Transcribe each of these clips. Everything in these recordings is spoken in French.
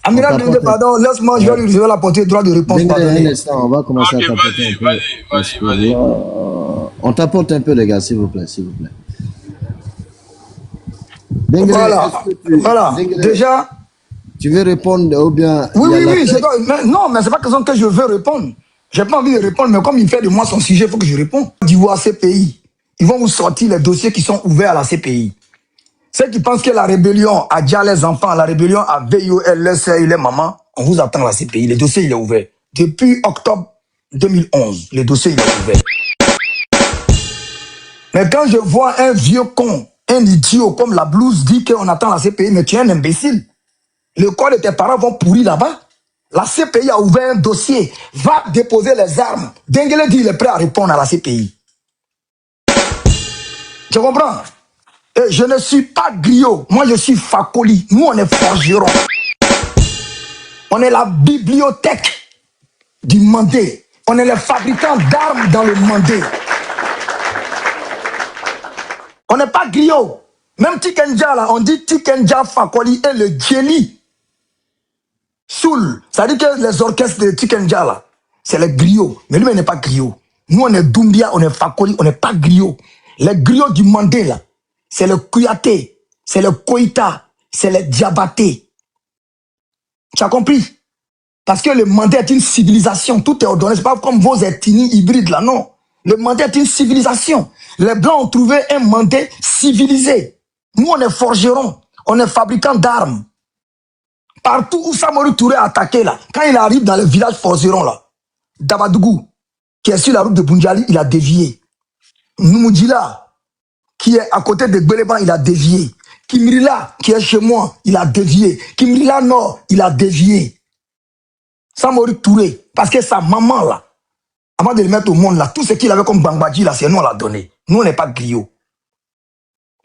Amira, pardon, laisse-moi, je vais l'apporter droit de réponse. Un instant, on va commencer à tapoter un peu. Vas-y. On tapote un peu, les gars, s'il vous plaît. Voilà. Déjà. Tu veux répondre ou bien... Oui. Non, mais c'est pas question que je veux répondre. J'ai pas envie de répondre, mais comme il fait de moi son sujet, il faut que je réponde. D'Ivoire, CPI, ils vont vous sortir les dossiers qui sont ouverts à la CPI. Ceux qui pensent que la rébellion a déjà les enfants, la rébellion a VIOL, les sœurs et les mamans, on vous attend à la CPI. Le dossier, il est ouvert. Depuis octobre 2011, le dossier, il est ouvert. Mais quand je vois un vieux con, un idiot comme la blouse dit qu'on attend la CPI, mais tu es un imbécile. Le corps de tes parents vont pourrir là-bas. La CPI a ouvert un dossier. Va déposer les armes. Dengele dit qu'il est prêt à répondre à la CPI. Tu comprends? Et je ne suis pas griot. Moi, je suis Fakoli. Nous, on est forgerons. On est la bibliothèque du Mandé. On est les fabricants d'armes dans le Mandé. On n'est pas griot. Même Tikenja, là, on dit Tikenja, Fakoli et le Djeli. Soul. Ça dit que les orchestres de Tikenja, là, c'est les griots. Mais lui, il n'est pas griot. Nous, on est Doumbia, on est Fakoli, on n'est pas griot. Les griots du Mandé, là, c'est le Kouyaté, c'est le Koïta, c'est le Diabaté. Tu as compris? Parce que le Mandé est une civilisation. Tout est ordonné. Ce n'est pas comme vos ethnies hybrides, là, non. Le Mandé est une civilisation. Les Blancs ont trouvé un Mandé civilisé. Nous, on est forgerons. On est fabricants d'armes. Partout où Samori Touré a attaqué, là, quand il arrive dans le village forgeron, là, Dabadougou, qui est sur la route de Bunjali, il a dévié. Noumoudjila, qui est à côté de Gbeleban, il a dévié. Kimrila, qui est chez moi, il a dévié. Kimrila Nord, il a dévié. Samori Touré, parce que sa maman, là, avant de le mettre au monde, là, tout ce qu'il avait comme Bangbadji, là, c'est nous, on l'a donné. Nous, on n'est pas griots.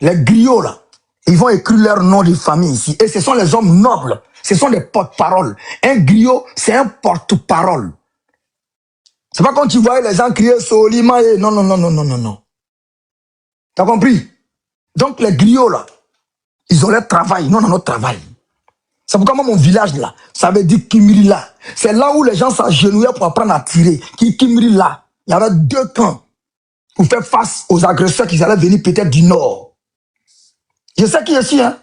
Les griots, là, ils vont écrire leur nom de famille ici. Et ce sont les hommes nobles. Ce sont des porte-paroles. Un griot, c'est un porte-parole. C'est pas quand tu voyais les gens crier Solima et non. T'as compris? Donc les griots là, ils ont leur travail, nous on a notre travail. C'est pourquoi moi mon village là, ça veut dire Kimri là. C'est là où les gens s'agenouillaient pour apprendre à tirer. Kimri là, il y avait 2 camps pour faire face aux agresseurs qui allaient venir peut-être du nord. Je sais qui je suis, hein.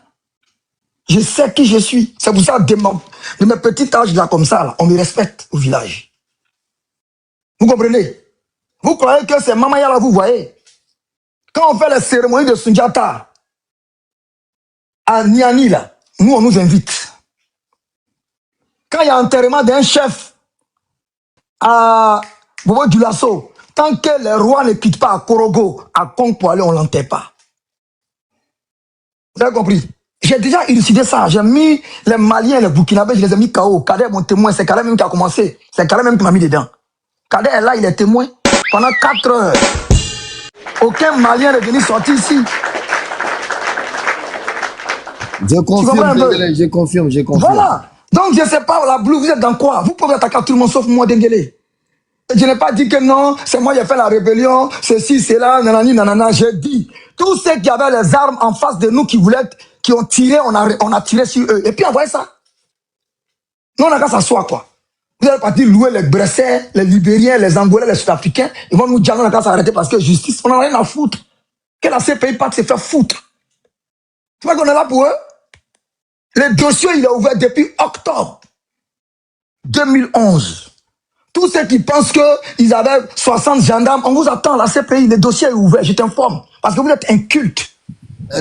Je sais qui je suis. C'est pour ça, de mes petits âges là, comme ça, là, on me respecte au village. Vous comprenez? Vous croyez que c'est Mamaya là, vous voyez? Quand on fait les cérémonies de Sundiata à Niani là, nous on nous invite. Quand il y a enterrement d'un chef à Bobo Dioulasso, tant que les rois ne quittent pas à Korogo, à Kong pour aller, on ne l'enterre pas. Vous avez compris? J'ai déjà élucidé ça. J'ai mis les Maliens, les Burkinabés, je les ai mis KO. Kader est mon témoin. C'est Kader même qui a commencé. C'est Kader même qui m'a mis dedans. Kader est là, il est témoin. Pendant 4 heures. Aucun Malien n'est venu sortir ici. Je confirme. Voilà. Donc je ne sais pas, la Blue, vous êtes dans quoi? Vous pouvez attaquer tout le monde sauf moi, Dengele. Je n'ai pas dit que non, c'est moi qui ai fait la rébellion, ceci, c'est là, nanana. J'ai dit, tous ceux qui avaient les armes en face de nous, qui ont tiré, on a tiré sur eux. Et puis, envoyez ça. Nous, on a qu'à s'asseoir, quoi. Vous allez partir louer les Bressais, les Libériens, les Angolais, les Sud-Africains. Ils vont nous dire, on a qu'à s'arrêter parce que justice, on n'a rien à foutre. Que la CPI pas se faire foutre. Tu vois qu'on est là pour eux? Le dossier, il est ouvert depuis octobre 2011. Tous ceux qui pensent qu'ils avaient 60 gendarmes, on vous attend, la CPI, le dossier est ouvert, je t'informe. Parce que vous êtes inculte.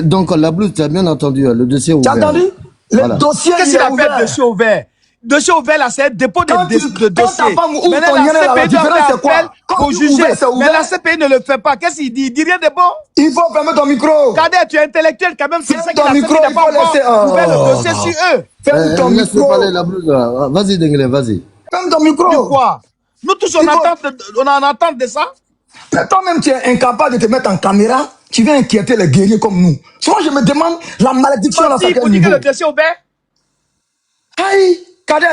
Donc, la blouse, tu as bien entendu, le dossier est ouvert. Tu as entendu? Le dossier est ouvert. Qu'est-ce qu'il appelle dossier ouvert? Dossier ouvert, là, c'est un dépôt de dossier. Maintenant, la CPI doit faire appel pour juger. Mais la CPI ne le fait pas. Qu'est-ce qu'il dit? Il dit rien de bon. Il faut fermer ton micro. Kader, tu es intellectuel quand même. C'est ça qu'il a fait. Il n'a pas encore ouvert le dossier sur eux. Ferme ton micro. Parler la blouse, là. Vas-y, Dengele, vas-y. Ferme ton micro. De quoi? Nous tous, on en entend de ça. Mais toi-même, tu es incapable de te mettre en caméra. Tu viens inquiéter les guerriers comme nous. Souvent, je me demande la malédiction dans sa quel niveau. Le dossier ouvert. Aïe, Kader,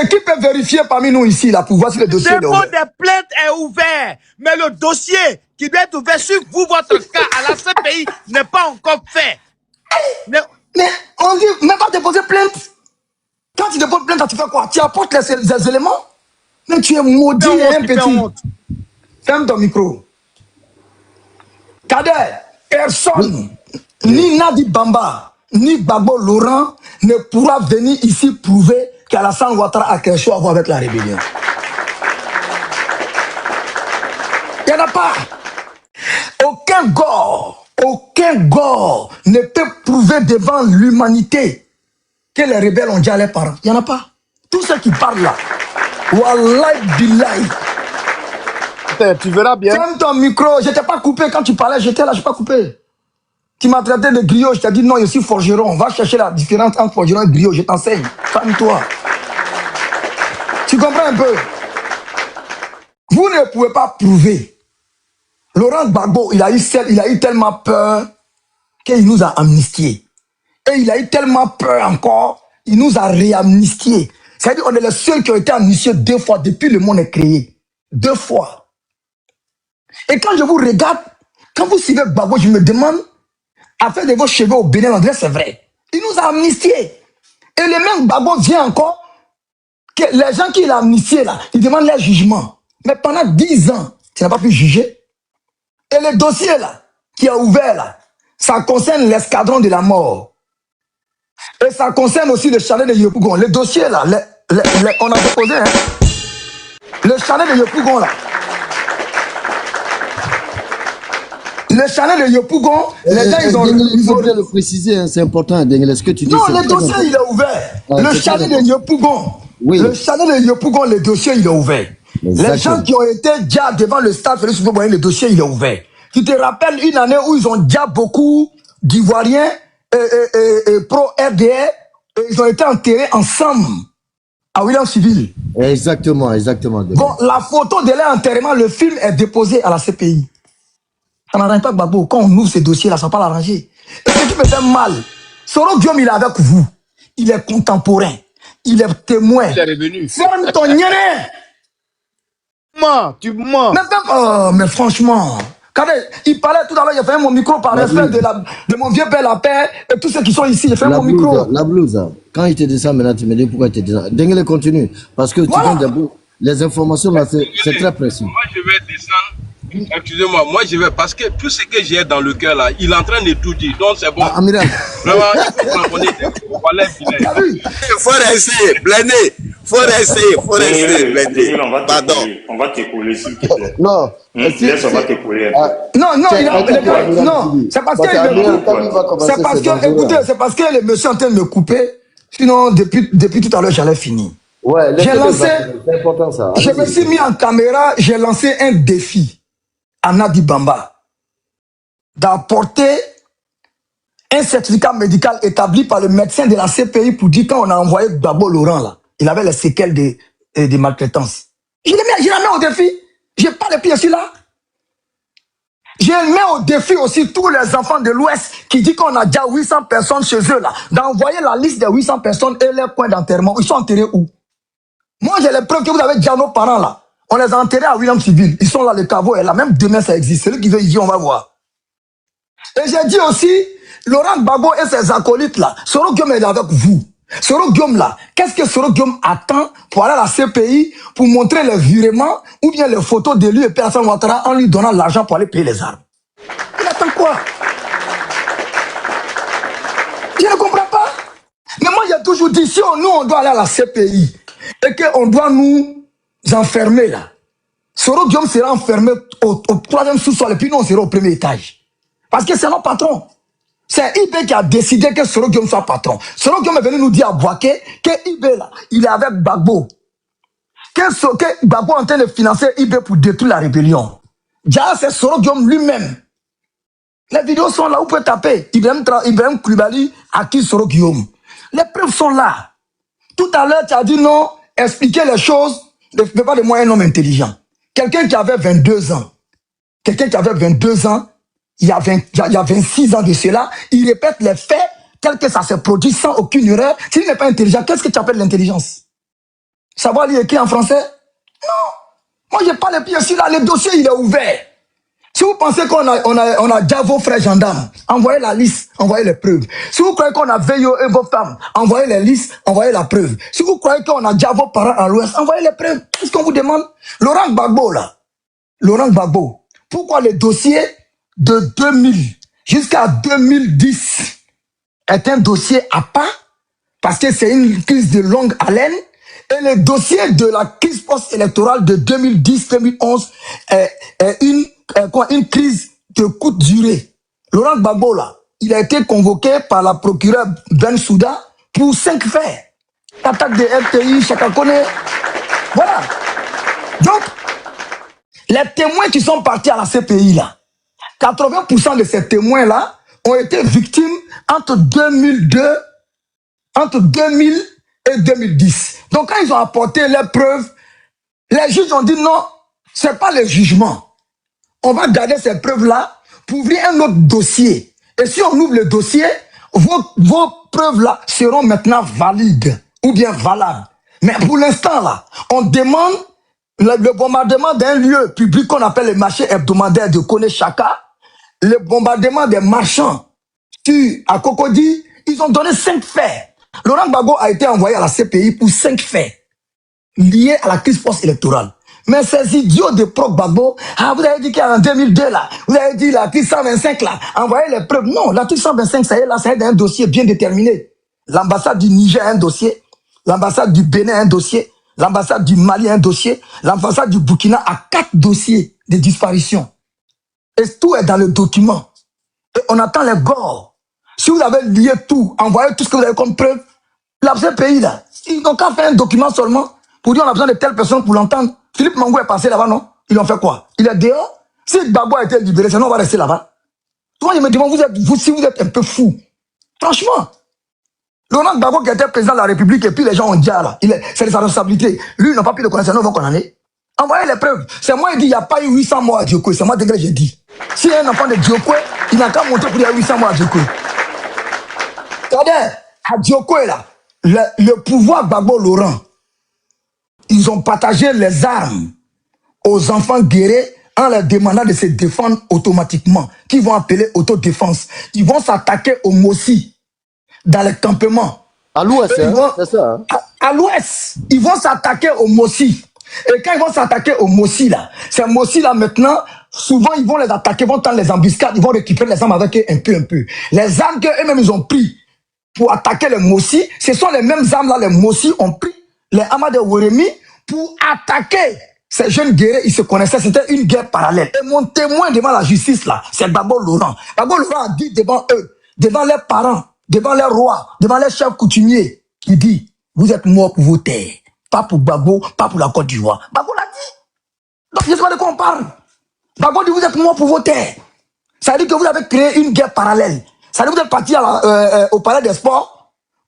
qui peut vérifier parmi nous ici là pour voir si le dossier est ouvert? Le dépôt des plaintes est ouvert, mais le dossier qui doit être ouvert sur vous, votre cas à la CPI n'est pas encore fait. Mais on dit, même pas déposer plainte. Quand tu déposes plainte à là, tu fais quoi? Tu apportes les éléments? Mais tu es maudit et un petit. Ferme ton micro. Kader, personne, ni Nadi Bamba, ni Babo Laurent, ne pourra venir ici prouver qu'Alassane Ouattara a quelque chose à voir avec la rébellion. Il n'y en a pas. Aucun gore ne peut prouver devant l'humanité que les rebelles ont déjà les parents. Il n'y en a pas. Tous ceux qui parlent là, Wallahi Billahi. Tu verras bien. Ferme ton micro, je t'ai pas coupé quand tu parlais, j'étais là, je n'ai pas coupé. Tu m'as traité de griot, je t'ai dit non, je suis forgeron. Va chercher la différence entre forgeron et griot, je t'enseigne. Calme-toi. Tu comprends un peu? Vous ne pouvez pas prouver. Laurent Gbagbo, il a eu tellement peur qu'il nous a amnistiés. Et il a eu tellement peur encore, il nous a réamnistiés. C'est-à-dire qu'on est les seuls qui ont été amnistiés 2 fois depuis le monde est créé. 2 fois. Et quand je vous regarde, quand vous suivez Gbagbo, je me demande, afin de vos cheveux au Bénin, André, c'est vrai. Il nous a amnistiés. Et le même Gbagbo vient encore, que les gens qui l'ont amnistié là, ils demandent leur jugement. Mais pendant 10 ans, tu n'as pas pu juger. Et le dossier là, qui a ouvert là, ça concerne l'escadron de la mort. Et ça concerne aussi le chalet de Yopougon. Le dossier là, on a déposé, hein. Le chalet de Yopougon là. Le chalet de Yopougon, les gens, ils ont... Il faut bien le préciser, hein, c'est important, Dengele, ce que tu dis. Non, le dossier, il est ouvert. Le chalet de Yopougon. Oui. Le chalet de Yopougon, le dossier, il est ouvert. Exactement. Les gens qui ont été déjà devant le stade Félix Houphouët-Boigny, le dossier, il est ouvert. Tu te rappelles une année où ils ont déjà beaucoup d'Ivoiriens pro-RDR, et ils ont été enterrés ensemble à William Civil. Exactement. Bon, la photo de leur enterrement, le film est déposé à la CPI. Ça n'arrange pas Gbagbo. Quand on ouvre ces dossiers-là, ça ne va pas l'arranger. Et ce qui me fait mal, Soro Guillaume, il est avec vous. Il est contemporain. Il est témoin. Il est revenu. Ferme ton nyéné. Tu mens. Mais franchement, quand il parlait tout à l'heure, j'ai fait mon micro par respect de mon vieux père, la paix, et tous ceux qui sont ici, j'ai fait mon micro. La blouse, quand il te dit ça, maintenant, tu me dis pourquoi il te dit ça. Dengele continue. Parce que Voilà. tu donnes les informations là, c'est très précis. Moi, je vais descendre. Excusez-moi, moi je vais, parce que tout ce que j'ai dans le cœur là, il est en train de tout dire, donc c'est bon. Amiral. Vraiment, il faut prendre Il faut rester, blindé. Faut rester, blindé. Pardon. On va t'écouler, s'il te plaît. Non. Laisse, on va t'écouler. Non, c'est parce que c'est parce que, écoutez, c'est parce que le monsieur est en train de me couper. Sinon, depuis tout à l'heure, j'allais finir. Ouais, j'ai lancé, c'est important ça. Je me suis mis en caméra, j'ai lancé un défi à Nadi Bamba d'apporter un certificat médical établi par le médecin de la CPI pour dire quand on a envoyé Gbagbo Laurent là, il avait les séquelles de maltraitance. Je la mets au défi. J'ai pas les pieds là. Je mets au défi aussi tous les enfants de l'Ouest qui disent qu'on a déjà 800 personnes chez eux là, d'envoyer la liste des 800 personnes et leurs points d'enterrement. Ils sont enterrés où? Moi, j'ai les preuves que vous avez déjà nos parents là. On les a enterrés à William Civil. Ils sont là, le caveau est là. Même demain, ça existe. Celui qui veut y dire, on va voir. Et j'ai dit aussi, Laurent Gbagbo et ses acolytes là, Soro Guillaume est avec vous. Soro Guillaume là, qu'est-ce que Soro Guillaume attend pour aller à la CPI pour montrer les virements ou bien les photos de lui et Alassane Ouattara en lui donnant l'argent pour aller payer les armes? Il attend quoi? Je ne comprends pas. Mais moi, j'ai toujours dit, si nous, on doit aller à la CPI et qu'on doit nous enfermer là, Soro Guillaume sera enfermé au 3e sous-sol et puis nous, on sera au 1er étage. Parce que c'est notre patron. C'est IB qui a décidé que Soro Guillaume soit patron. Soro Guillaume est venu nous dire à Boaké que IB là, il est avec Gbagbo. Que Gbagbo est en train de financer IB pour détruire la rébellion. Déjà, c'est Soro Guillaume lui-même. Les vidéos sont là, vous pouvez taper. Ibrahim Koulibaly accuse Soro Guillaume. Les preuves sont là. Tout à l'heure, tu as dit non, expliquer les choses ne fait pas de moi un homme intelligent. Quelqu'un qui avait 22 ans, il y a 26 ans de cela, il répète les faits tels que ça se produit sans aucune erreur. S'il n'est pas intelligent, qu'est-ce que tu appelles l'intelligence? Savoir lire écrit en français? Non. Moi, je n'ai pas les pieds sur là, le dossier, il est ouvert. Si vous pensez qu'on a déjà vos frères gendarmes, envoyez la liste, envoyez les preuves. Si vous croyez qu'on a veillé et vos femmes, envoyez les listes, envoyez la preuve. Si vous croyez qu'on a déjà vos parents à l'ouest, envoyez les preuves. Qu'est-ce qu'on vous demande? Laurent Gbagbo, là. Laurent Gbagbo. Pourquoi le dossier de 2000 jusqu'à 2010 est un dossier à part? Parce que c'est une crise de longue haleine. Et le dossier de la crise post-électorale de 2010-2011 est une crise de courte durée. Laurent Gbagbo, là, il a été convoqué par la procureure Ben Souda pour 5 faits. Attaque de FTI, chacun connaît. Voilà. Donc, les témoins qui sont partis à la CPI, là, 80% de ces témoins-là ont été victimes entre 2000 et 2010. Donc, quand ils ont apporté les preuves, les juges ont dit non, c'est pas le jugement. On va garder ces preuves-là pour ouvrir un autre dossier. Et si on ouvre le dossier, vos preuves-là seront maintenant valides ou bien valables. Mais pour l'instant, là, on demande le bombardement d'un lieu public qu'on appelle le marché hebdomadaire de Kone Chaka, le bombardement des marchands à Cocody. Ils ont donné 5 faits. Laurent Gbagbo a été envoyé à la CPI pour 5 faits liés à la crise post-électorale. Mais ces idiots de Proc Gbagbo, vous avez dit qu'en 2002, là, vous avez dit la crise 125, là, envoyez les preuves. Non, la crise 125, ça y est, là, ça est un dossier bien déterminé. L'ambassade du Niger a un dossier, l'ambassade du Bénin a un dossier, l'ambassade du Mali a un dossier, l'ambassade du Burkina a 4 dossiers de disparition. Et tout est dans le document. Et on attend les gords. Si vous avez lié tout, envoyé tout ce que vous avez comme preuve, la CPI, là, ils n'ont qu'à faire un document seulement pour dire on a besoin de telle personne pour l'entendre. Philippe Mangou est passé là-bas, non? Ils ont fait quoi? Il est dehors? Si Gbagbo a été libéré, sinon on va rester là-bas. Toi, je me demande, si vous êtes un peu fou. Franchement. Laurent Gbagbo qui était président de la République et puis les gens ont dit là, c'est de sa responsabilité. Lui, il n'a pas pu le connaître, sinon on va condamner. Envoyez les preuves. C'est moi qui dis, il n'y a pas eu 800 morts à Djokwe. C'est moi que j'ai dit. Si un enfant de Djokwe, il n'a qu'à monter pour dire 800 morts à Djokwe. Regardez, à Djokwe, là, le pouvoir Gbagbo Laurent, ils ont partagé les armes aux enfants guerriers en leur demandant de se défendre automatiquement, qu'ils vont appeler autodéfense. Ils vont s'attaquer aux Mossi dans les campements. À l'ouest, c'est ça. Hein? À l'ouest, ils vont s'attaquer aux Mossi. Et quand ils vont s'attaquer aux Mossi, là, ces Mossi, là, maintenant, souvent, ils vont les attaquer, vont tendre les embuscades, ils vont récupérer les armes avec eux un peu. Les armes qu'eux-mêmes, ils ont pris pour attaquer les Mossi, ce sont les mêmes armes, là, les Mossi ont pris les Amas de Weremi pour attaquer ces jeunes guerriers. Ils se connaissaient, c'était une guerre parallèle. Et mon témoin devant la justice, là, c'est Gbagbo Laurent. Gbagbo Laurent a dit devant eux, devant leurs parents, devant leurs rois, devant leurs chefs coutumiers, il dit, vous êtes morts pour vos terres. Pas pour Gbagbo, pas pour la Côte d'Ivoire. Gbagbo l'a dit. Donc, je sais pas de quoi on parle. Gbagbo dit, vous êtes morts pour vos terres. Ça veut dire que vous avez créé une guerre parallèle. Ça veut dire que vous êtes parti au palais des sports.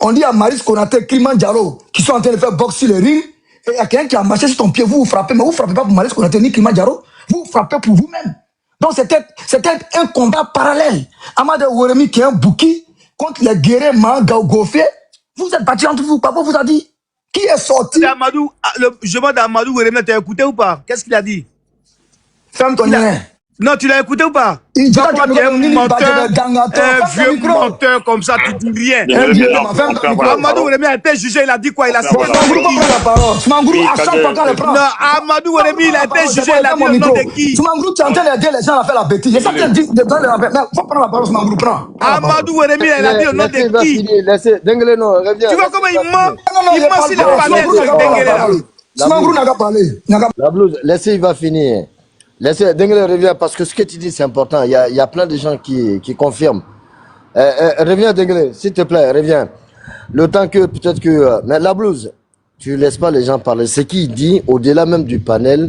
On dit à Maris Konaté, Kilimanjaro, qui sont en train de faire boxe sur le ring. Et il y a quelqu'un qui a marché sur ton pied, vous frappez. Mais vous ne frappez pas pour Maris Konaté ni Kilimanjaro. Vous frappez pour vous-même. Donc, c'était un combat parallèle. Amadou Weremi, qui est un bouki, contre les guerriers Gofé. Vous êtes partis entre vous. Papa vous a dit. Qui est sorti? Amadou, le jugement d'Amadou Weremi, tu as écouté ou pas? Qu'est-ce qu'il a dit? Ferme ton nez. Non, tu l'as écouté ou pas? Il dit un vieux menteur comme ça, tu dis rien. Amadou Weremi a été jugé, il a dit quoi? Il a cité à chaque fois qu'on le prend. Non, Amadou Weremi, il a été jugé, il a dit le nom de qui? Smangrou, tu es en train d'aider les gens à faire la bêtise. C'est ça que tu dis de donner la bêtise. Mais faut prendre la parole, Smangrou, prends. Amadou Weremi, il a dit le nom de qui? Tu vois comment il ment? Il ment s'il a parlé de Denguele là. Smangrou n'a qu'à parler. La blouse, laissez, il va finir. Laissez, Denguele revient parce que ce que tu dis c'est important. Il y a plein de gens qui confirment. Reviens Denguele, s'il te plaît, reviens. Le temps que peut-être que... mais la blouse, tu laisses pas les gens parler. Ce qu'il dit, au-delà même du panel,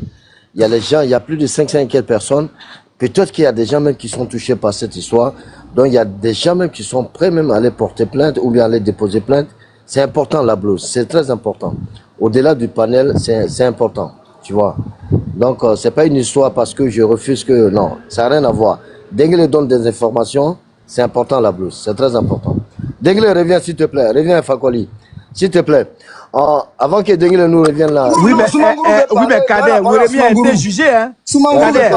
il y a les gens, il y a plus de 500 personnes. Peut-être qu'il y a des gens même qui sont touchés par cette histoire. Donc il y a des gens même qui sont prêts même à aller porter plainte ou bien aller déposer plainte. C'est important la blouse, c'est très important. Au-delà du panel, c'est important. Tu vois. Donc, c'est pas une histoire parce que je refuse que... Non, ça n'a rien à voir. Denguele donne des informations, c'est important la blouse, c'est très important. Denguele, reviens s'il te plaît, reviens Fakoli, s'il te plaît. Avant que Denguele nous revienne là... Oui, mais Kader, Weremi a été jugé, hein. Kader,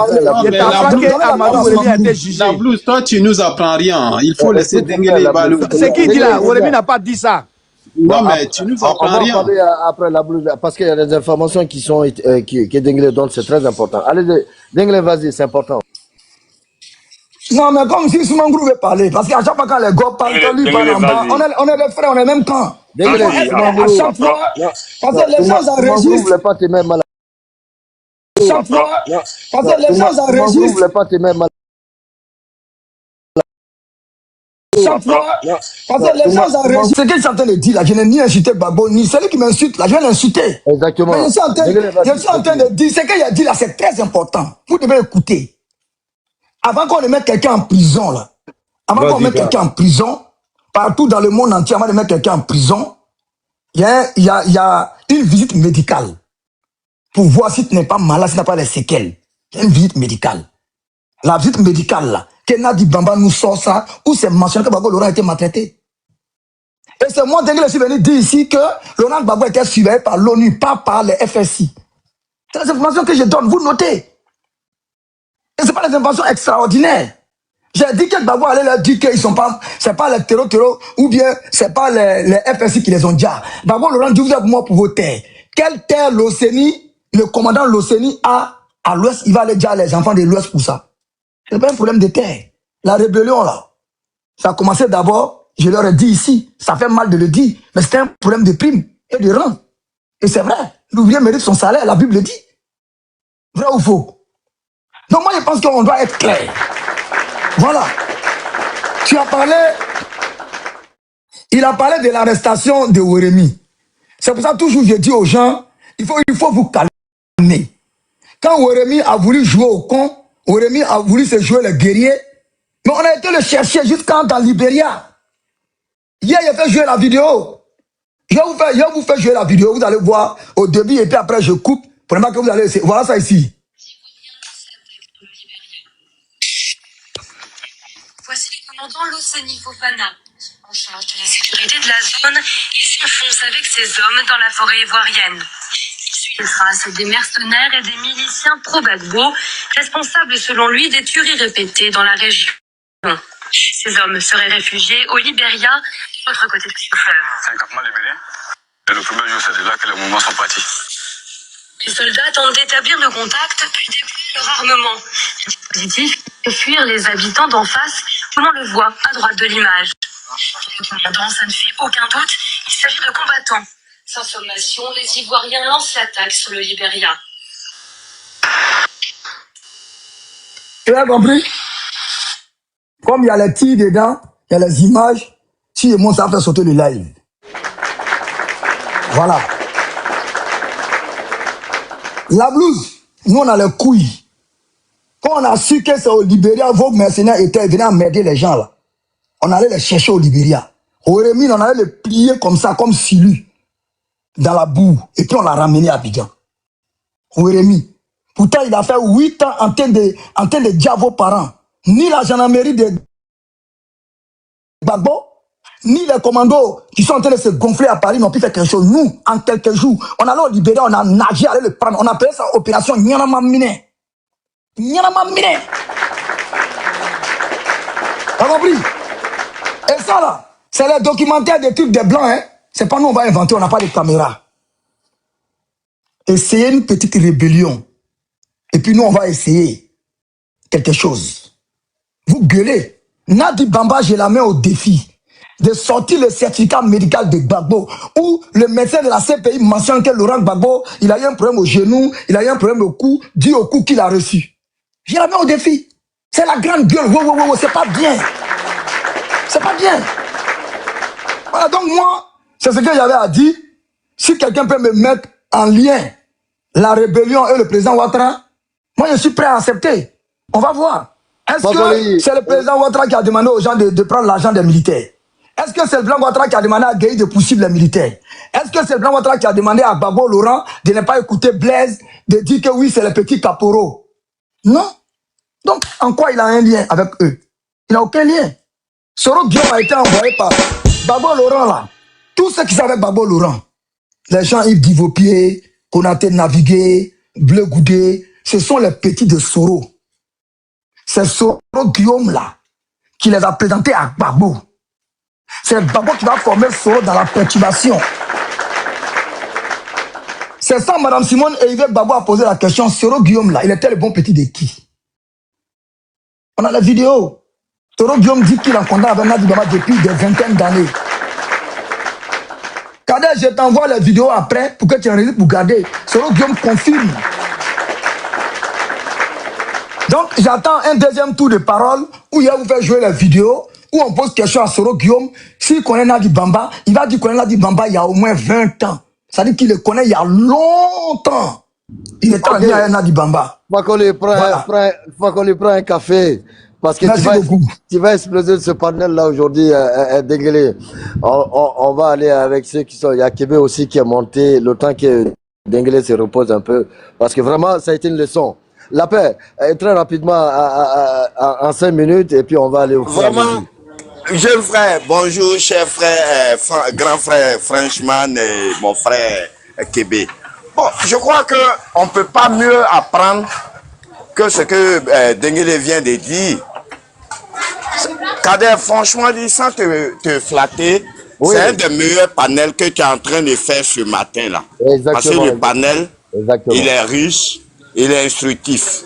il t'a appris qu'Amadou Woremi a été jugé. La blouse, toi, tu nous apprends rien. Il faut laisser Dengue Balou. C'est qui dit là? Woremi n'a pas dit ça. Non, mais tu nous apprends On va rien. parler après la blouse, parce qu'il y a des informations qui sont que Dengue donne, c'est très important. Allez, Dengue, vas-y, c'est important. Non, mais comme si Soumangou veut parler, parce qu'à chaque fois quand les gars parlent, quand lui parle en bas, on est des frères, on est même camp. À chaque fois, parce que les gens enregistrent. Pas te mettre mal. Chaque fois, parce que les gens enregistrent. Pas te mettre mal. Chaque fois, parce que les gens enregistrent. Ce que je suis en train de dire là, je n'ai ni insulté Babo, ni celui qui m'insulte là, je vais l'insulter. Exactement. Mais je suis en train de dire, ce qu'il a dit là, c'est très important. Vous devez écouter. Avant qu'on ne mette quelqu'un en prison, là, avant qu'on mette quelqu'un en prison, partout dans le monde entier, avant de mettre quelqu'un en prison, il y a une visite médicale pour voir si tu n'es pas malade, si tu n'as pas les séquelles. Il y a une visite médicale. La visite médicale, là, que Nadi Bamba nous sort ça, où c'est mentionné que Babo Laurent a été maltraité. Et c'est moi, dès que je suis venu dire ici que Laurent Gbagbo était surveillé par l'ONU, pas par les FSI. C'est les informations que je donne, vous notez. Et c'est pas des informations extraordinaires. J'ai dit que Gbagbo allait leur dire qu'ils sont pas, c'est pas les terreaux, ou bien c'est pas les FSI qui les ont déjà. Gbagbo Laurent dit, vous êtes moi pour vos terres. Quelle terre l'Océanie, le commandant l'Océanie a à l'ouest, il va aller dire les enfants de l'ouest pour ça. C'est pas un problème de terre. La rébellion là, ça a commencé d'abord, je leur ai dit ici, ça fait mal de le dire, mais c'était un problème de prime et de rang. Et c'est vrai, l'ouvrier mérite son salaire, la Bible le dit. Vrai ou faux? Donc moi je pense qu'on doit être clair. Voilà. Tu as parlé, il a parlé de l'arrestation de Woremi. C'est pour ça que toujours je dis aux gens, il faut vous calmer. Quand Woremi a voulu jouer au con, Woremi a voulu se jouer le guerrier, mais on a été le chercher jusqu'en dans Libéria. Hier, il a fait jouer la vidéo. Je vais vous faire jouer la vidéo, vous allez voir au début et puis après je coupe. Pour que vous allez essayer. Voilà ça ici. Voici le commandant Loseni Fofana. En charge de la sécurité de la zone, il s'enfonce avec ses hommes dans la forêt ivoirienne. Il suit les traces des mercenaires et des miliciens pro-Gbagbo, responsables selon lui des tueries répétées dans la région. Ces hommes seraient réfugiés au Libéria, de l'autre côté du fleuve. C'est un campement libérien. Et le premier jour, c'est de là que les mouvements sont partis. Les soldats tentent d'établir le contact, puis déploient leur armement. Le dispositif fait fuir les habitants d'en face, comme on le voit à droite de l'image. Le commandant, ça ne fait aucun doute, il s'agit de combattants. Sans sommation, les Ivoiriens lancent l'attaque sur le Libéria. Tu as compris? Comme il y a les tirs dedans, il y a les images, si et moi ça fait sauter le live. Voilà. La blouse, nous on a les couilles. Quand on a su que c'est au Libéria, vos mercenaires venaient emmerder les gens là. On allait les chercher au Libéria. Woremi, on allait les plier comme ça, comme Silu, dans la boue. Et puis on l'a ramené à Abidjan. Woremi. Pourtant, il a fait 8 ans en train de dire à vos parents, ni la gendarmerie de Gbagbo, ni les commandos qui sont en train de se gonfler à Paris n'ont pu faire quelque chose. Nous, en quelques jours, on allait au Libéria, on a nagé, allait le prendre. On a appelé ça opération Nyanama Mine. Nyanama Mine. T'as compris? Et ça là, c'est les documentaires des trucs des blancs, hein. C'est pas nous, on va inventer, on n'a pas de caméra. Essayez une petite rébellion. Et puis nous, on va essayer quelque chose. Vous gueulez. Nadi Bamba, j'ai la main au défi de sortir le certificat médical de Gbagbo, où le médecin de la CPI mentionne que Laurent Gbagbo, il a eu un problème au genou, il a eu un problème au cou, dû au coup qu'il a reçu. J'ai la main au défi. C'est la grande gueule. Wow, c'est pas bien. C'est pas bien. Voilà, donc moi, c'est ce que j'avais à dire. Si quelqu'un peut me mettre en lien la rébellion et le président Ouattara, moi je suis prêt à accepter. On va voir. Est-ce que c'est le président Ouattara qui a demandé aux gens de prendre l'argent des militaires? Est-ce que c'est le président Ouattara qui a demandé à Gueye de poursuivre les militaires? Est-ce que c'est le président Ouattara qui a demandé à Gbagbo Laurent de ne pas écouter Blaise, de dire que oui, c'est les petits caporaux? Non. Donc, en quoi il a un lien avec eux? Il n'a aucun lien. Soro Diop a été envoyé par Gbagbo Laurent là. Tous ceux qui savaient Gbagbo Laurent, les gens Yves Divopier, Konaté Navigué, Bleu Goudé, ce sont les petits de Soro. C'est Soro Guillaume là qui les a présentés à Gbagbo. C'est Gbagbo qui va former Soro dans la perturbation. C'est ça, Madame Simone et Yves Gbagbo a posé la question. Soro Guillaume là, il était le bon petit de qui? On a la vidéo. Soro Guillaume dit qu'il a condamné avec Nadi Bamba depuis des vingtaines d'années. Kader, je t'envoie la vidéo après pour que tu enregistres pour garder. Soro Guillaume confirme. Donc, j'attends un deuxième tour de parole où il va vous faire jouer la vidéo, où on pose question à Soro Guillaume. S'il connaît Nadi Bamba, il va dire qu'il connaît Nadi Bamba il y a au moins 20 ans. Ça veut dire qu'il le connaît il y a longtemps. Il est très bien avec Nadi Bamba. Faut qu'on lui prenne un café. Parce que tu vas exploser ce panel-là aujourd'hui, Denguele. On va aller avec ceux qui sont... Il y a Kébé aussi qui est monté, le temps que Denguele se repose un peu. Parce que vraiment, ça a été une leçon. La paix, très rapidement, en 5 minutes, et puis on va aller au vraiment, jeune frère, bonjour, cher frère, grand frère Frenchman et mon frère Kébé. Bon, je crois qu'on ne peut pas mieux apprendre que ce que Denguele vient de dire. Kader, franchement dit, sans te flatter, oui. C'est un des meilleurs panels que tu es en train de faire ce matin-là. Parce que le panel, il est riche, il est instructif.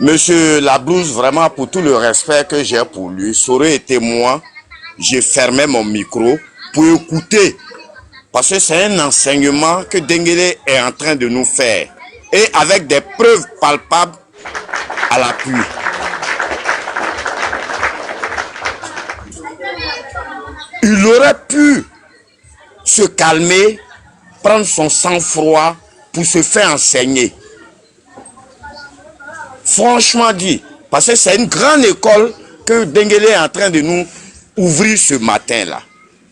Monsieur Lablouse, vraiment pour tout le respect que j'ai pour lui, ça aurait été moi, je fermais mon micro pour écouter. Parce que c'est un enseignement que Denguele est en train de nous faire. Et avec des preuves palpables à l'appui. Il aurait pu se calmer, prendre son sang-froid pour se faire enseigner. Franchement dit, parce que c'est une grande école que Denguele est en train de nous ouvrir ce matin-là.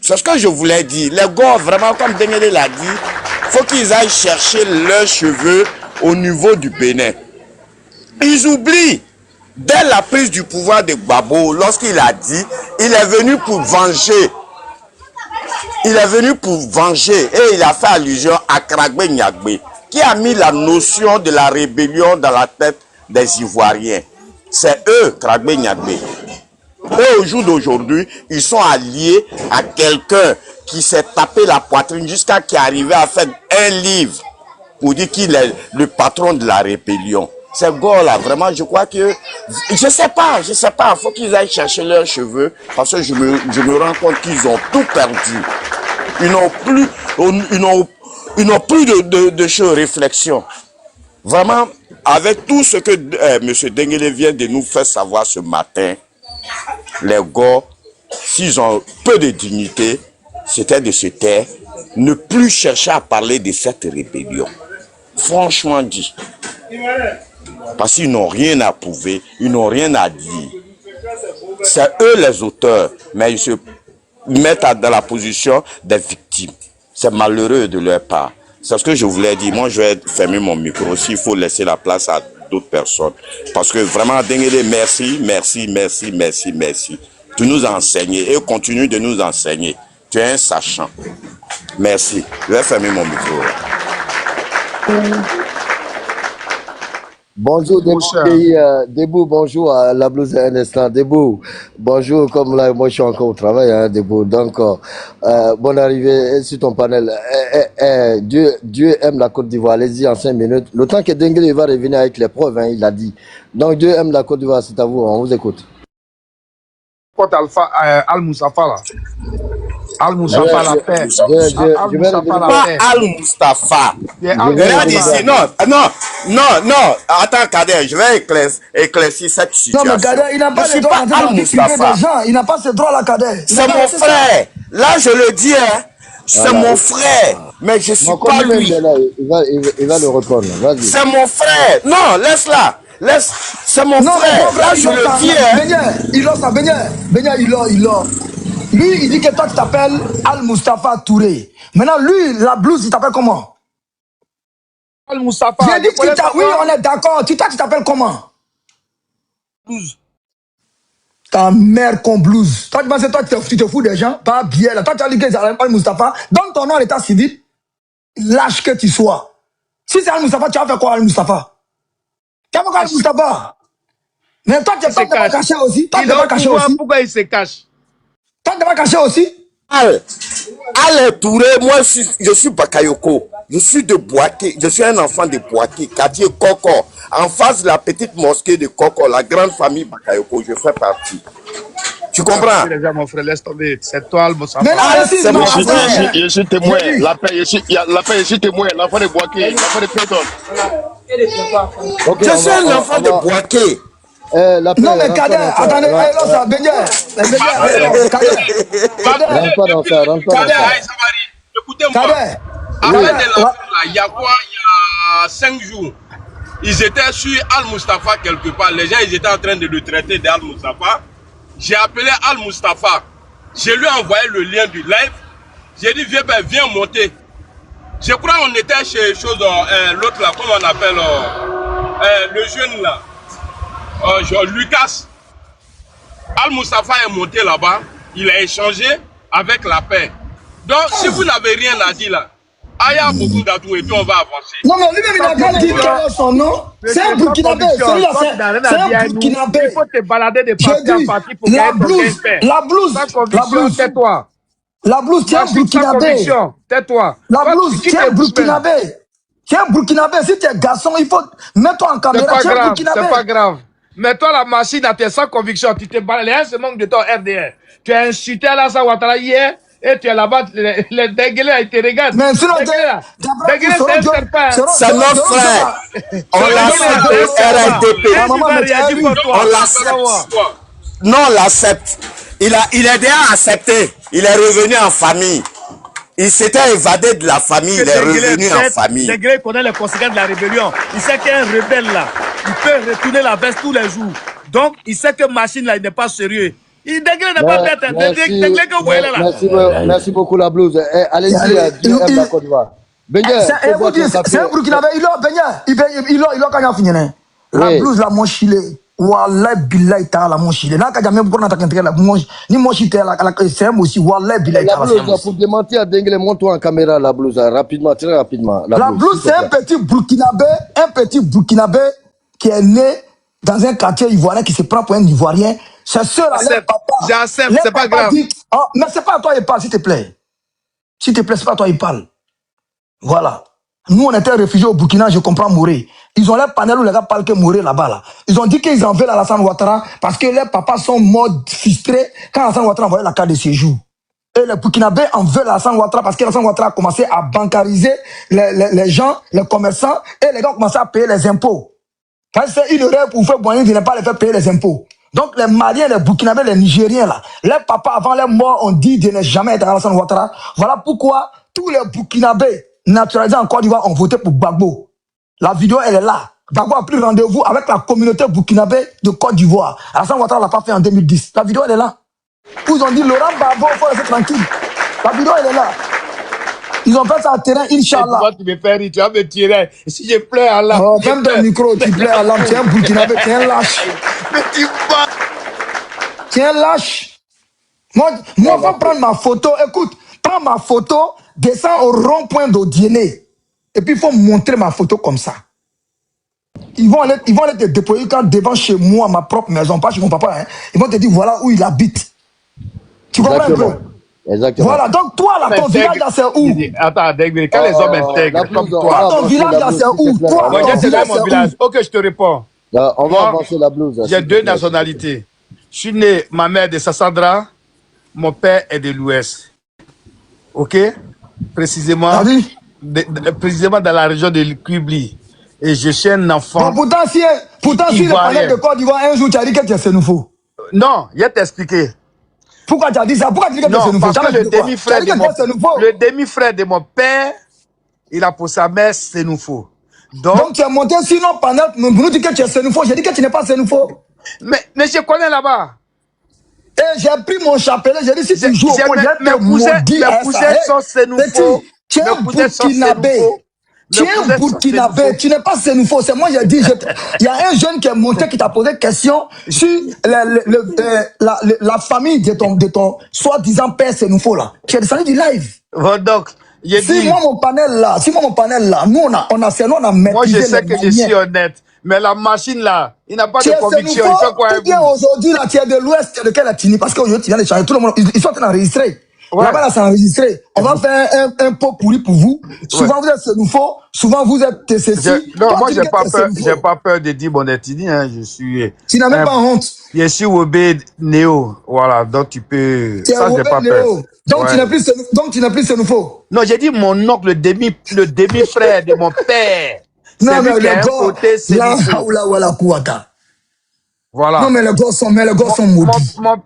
C'est ce que je voulais dire. Les gars, vraiment, comme Denguele l'a dit, il faut qu'ils aillent chercher leurs cheveux au niveau du Bénin. Ils oublient, dès la prise du pouvoir de Gbagbo, lorsqu'il a dit, il est venu pour venger. Il est venu pour venger et il a fait allusion à Kragbe Nyagbe, qui a mis la notion de la rébellion dans la tête des Ivoiriens. C'est eux, Kragbe Nyagbe. Eux, au jour d'aujourd'hui, ils sont alliés à quelqu'un qui s'est tapé la poitrine jusqu'à qui est arrivé à faire un livre pour dire qu'il est le patron de la rébellion. Ces gars-là, vraiment, je crois que... Je sais pas, il faut qu'ils aillent chercher leurs cheveux parce que je me rends compte qu'ils ont tout perdu. Ils n'ont plus de réflexion. Vraiment, avec tout ce que M. Denguele vient de nous faire savoir ce matin, les gars, s'ils ont peu de dignité, c'était de se taire, ne plus chercher à parler de cette rébellion. Franchement dit. Parce qu'ils n'ont rien à prouver, ils n'ont rien à dire. C'est eux les auteurs, mais ils se mettent dans la position des victimes. C'est malheureux de leur part. C'est ce que je voulais dire. Moi, je vais fermer mon micro s'il faut laisser la place à d'autres personnes. Parce que vraiment, Denguele, merci. Tu nous as enseigné et continue de nous enseigner. Tu es un sachant. Merci. Je vais fermer mon micro. Bonjour Debout, bonjour à la blouse un instant. Debout, bonjour, comme là, moi je suis encore au travail, hein, Debout. Donc, bonne arrivée sur ton panel. Dieu aime la Côte d'Ivoire, allez-y en 5 minutes. Le temps que Denguele va revenir avec les preuves, hein, il a dit. Donc, Dieu aime la Côte d'Ivoire, c'est à vous, on vous écoute. Al-Moustapha là. Al-Moustapha la paix. Pas Al-Moustapha. Regarde ici, non. Attends, Kader, je vais éclaircir cette situation. Non, mais Kader, il n'a pas le droit des gens. Il n'a pas ce droit-là, Kader. C'est mon frère. Là, je le dis, hein. C'est mon frère. Mais je ne suis pas lui. Il va le reprendre. Vas-y. C'est mon frère. Non, laisse-la. C'est mon frère. Là, je le dis, hein. Lui, il dit que toi, tu t'appelles Al-Moustapha Touré. Maintenant, lui, la blouse, il t'appelle comment? Al-Moustapha. J'ai dit que oui, on est d'accord. Toi, tu t'appelles comment? Blouse. Ta mère con blouse. Toi, tu penses que toi, tu te fous des gens? Pas bien, là. Toi, tu as dit que c'est Al-Moustapha. Donne ton nom à l'état civil. Lâche que tu sois. Si c'est Al-Moustapha, tu vas faire quoi, Al-Moustapha? Kamokal Moustapha. Mais toi, tu n'es pas caché aussi. Toi, tu n'es pas caché aussi. Pourquoi il se cache? Toi, tu n'es pas caché aussi. Al Touré, moi je suis Bakayoko. Je suis de Boaké. Je suis un enfant de Boaké, quartier Koko. En face de la petite mosquée de Koko, la grande famille Bakayoko, je fais partie. Tu comprends? Mon frère, laisse tomber. C'est toi, Moustapha. C'est mon frère. Je suis témoin. La paix, je suis témoin. L'enfant de Boaké, l'enfant de Péton. Je suis un enfant de Boaké. Non, mais Kader, attendez, là, ça, Écoutez-moi. Après de la il y a quoi? Il y a 5 jours, ils étaient sur Al-Mustafa quelque part. Les gens, ils étaient en train de le traiter d'Al-Mustafa. J'ai appelé Al-Mustafa. Je lui ai envoyé le lien du live. J'ai dit, viens monter. Je crois qu'on était chez l'autre là, comment on appelle, le jeune là. Lucas. Al-Mustafa est monté là-bas, il a échangé avec la paix. Donc, si vous n'avez rien à dire là, Aya beaucoup d'atouts et puis on va avancer. Non, mais lui-même, il n'a pas dit quel est son nom. C'est un Burkinabé. Celui-là, c'est un Burkinabé. Il faut te balader de parti en parti pour la blouse, tais-toi. La blouse, tu es un Burkinabé. Tais-toi. La blouse, tu es un Burkinabé. Tu es un Burkinabé. Si tu es garçon, il faut mettre toi en caméra. C'est pas grave. Mais toi, la machine, à tes sans conviction, tu te balades. Les gens se moquent de ton RDR. Tu as insulté Alassane Ouattara hier et tu es là-bas. Les dégueulés, ils te regardent. Mais sinon, dégueulés, c'est un serpent. C'est notre frère. On l'accepte au RDP. On l'accepte. Non, on l'accepte. Il est déjà accepté. Il est revenu en famille. Il s'était évadé de la famille, il est revenu en famille. Degré connaît les conséquences de la rébellion. Il sait qu'il y a un rebelle là. Il peut retourner la veste tous les jours. Donc, il sait que machine là, il n'est pas sérieux. Il Degré n'est pas bête. Degré que vous voyez là. Merci beaucoup, la blouse. Allez-y, la Côte d'Ivoire. C'est un Burkinabé. Il a quand il fini. La blouse, la mon chilé. Wallah billahi ta'ala mon chilé. Là, quand jamais pour n'attaquer la ni mon chilé c'est aussi wallah billahi ta'ala. La blouse, pour démentir à Dengue, montre-toi en caméra la blouse, rapidement, très rapidement. La blouse, c'est un petit Burkinabé qui est né dans un quartier ivoirien qui se prend pour un Ivoirien. C'est ça, j'accepte, c'est pas grave. Oh, mais c'est pas à toi il parle, s'il te plaît. S'il te plaît, c'est pas à toi il parle. Voilà. Nous, on était réfugiés au Burkina, je comprends Mouré. Ils ont leur panel où les gars parlent que Mouré là-bas. Là. Ils ont dit qu'ils en veulent à Alassane Ouattara parce que leurs papas sont morts frustrés quand Alassane Ouattara envoyait la carte de séjour. Et les Burkinabés en veulent à Alassane Ouattara parce qu'Alassane Ouattara a commencé à bancariser les gens, les commerçants, et les gars ont commencé à payer les impôts. Parce qu'ils auraient pour faire moyen de ne pas les faire payer les impôts. Donc les Maliens, les Burkinabés, les Nigériens, là, leurs papas avant leur mort ont dit de ne jamais être à Alassane Ouattara. Voilà pourquoi tous les Burkinabés naturalisés en Côte d'Ivoire ont voté pour Gbagbo. La vidéo, elle est là. Gbagbo a pris rendez-vous avec la communauté burkinabé de Côte d'Ivoire. Alassane Ouattara l'a pas fait en 2010. La vidéo, elle est là. Ils ont dit, Laurent Gbagbo, il faut rester tranquille. La vidéo, elle est là. Ils ont fait ça en terrain, Inch'Allah. Toi, tu me fais rire, tu vas me tirer. Si je pleure à l'âme. Oh, même ton micro, tu pleures à l'âme. Tu es un Burkinabé, tu es un lâche. Mais tu vas. Tu es un lâche. Moi, faut prendre ma photo. Écoute, prends ma photo, descends au rond-point d'Odiéné. Et puis, il faut montrer ma photo comme ça. Ils vont aller te déployer quand devant chez moi, ma propre maison, pas chez mon papa. Hein. Ils vont te dire, voilà où il habite. Tu comprends un peu? Exactement. Voilà, donc toi, là, ton village, là, c'est où? Attends, quand les hommes intègres, comme toi. Ton village, là, c'est où? Toi, ton village, mon village. Ok, je te réponds. On va avancer la blouse. J'ai 2 nationalités. Je suis né, ma mère de Sassandra, mon père est de l'Ouest. Ok? Précisément dans la région de Kubli. Et je suis un enfant. Bon, pourtant, si le palais de Côte d'Ivoire, un jour, tu as dit que tu es sénoufo. Non, je vais t'expliquer. Pourquoi tu as dit ça? Pourquoi tu dis que tu es sénoufo? Parce que le demi-frère de mon père, il a pour sa mère sénoufo. Donc tu es monté sur nos panels pour nous dire que tu es sénoufo. J'ai dit que tu n'es pas sénoufo. Mais je connais là-bas. Et j'ai pris mon chapelet, j'ai dit si tu joues au point, mes cousins sont sénoufo. Tu es un Burkinabé. Tu es un Burkinabé, tu n'es pas sénoufo. C'est moi, j'ai dit, il y a un jeune qui est monté qui t'a posé question sur la famille de ton soi-disant père sénoufo là. Tu es descendu du live. Bon, donc, si moi mon panel là, nous on a maîtrisé. Moi je sais que je suis honnête. Mais la machine là, il n'a pas Tu de es conviction. Il Sénoufo, fait quoi ou avec bien vous? aujourd'hui, là, tu es de l'Ouest, tu es de quelle ethnie? Parce qu'aujourd'hui, tu viens de changer. Tout le monde, ils sont en train d'enregistrer. Ouais. Là-bas, là, c'est enregistré. On va faire un pot pourri pour vous. Souvent, vous êtes Sénoufo. Souvent, vous êtes TCC. Non, Toi, moi, tu dis j'ai que pas tu es peur. Sénoufo. J'ai pas peur de dire mon ethnie. Hein. Je suis. Tu n'as même pas honte. Je suis Wobé Néo. Voilà. Donc, tu peux. Tu es Ça, j'ai Wobé pas peur. Néo. Donc, tu n'es plus Sénoufo. Donc, tu n'es plus Sénoufo. Non, j'ai dit mon oncle, le demi-frère de mon père. Non, C'est mais lui qui les a un gars, côté là, Sénoufo. là, voilà, Kouaka. Voilà. Non, mais les gars sont maudits. Mon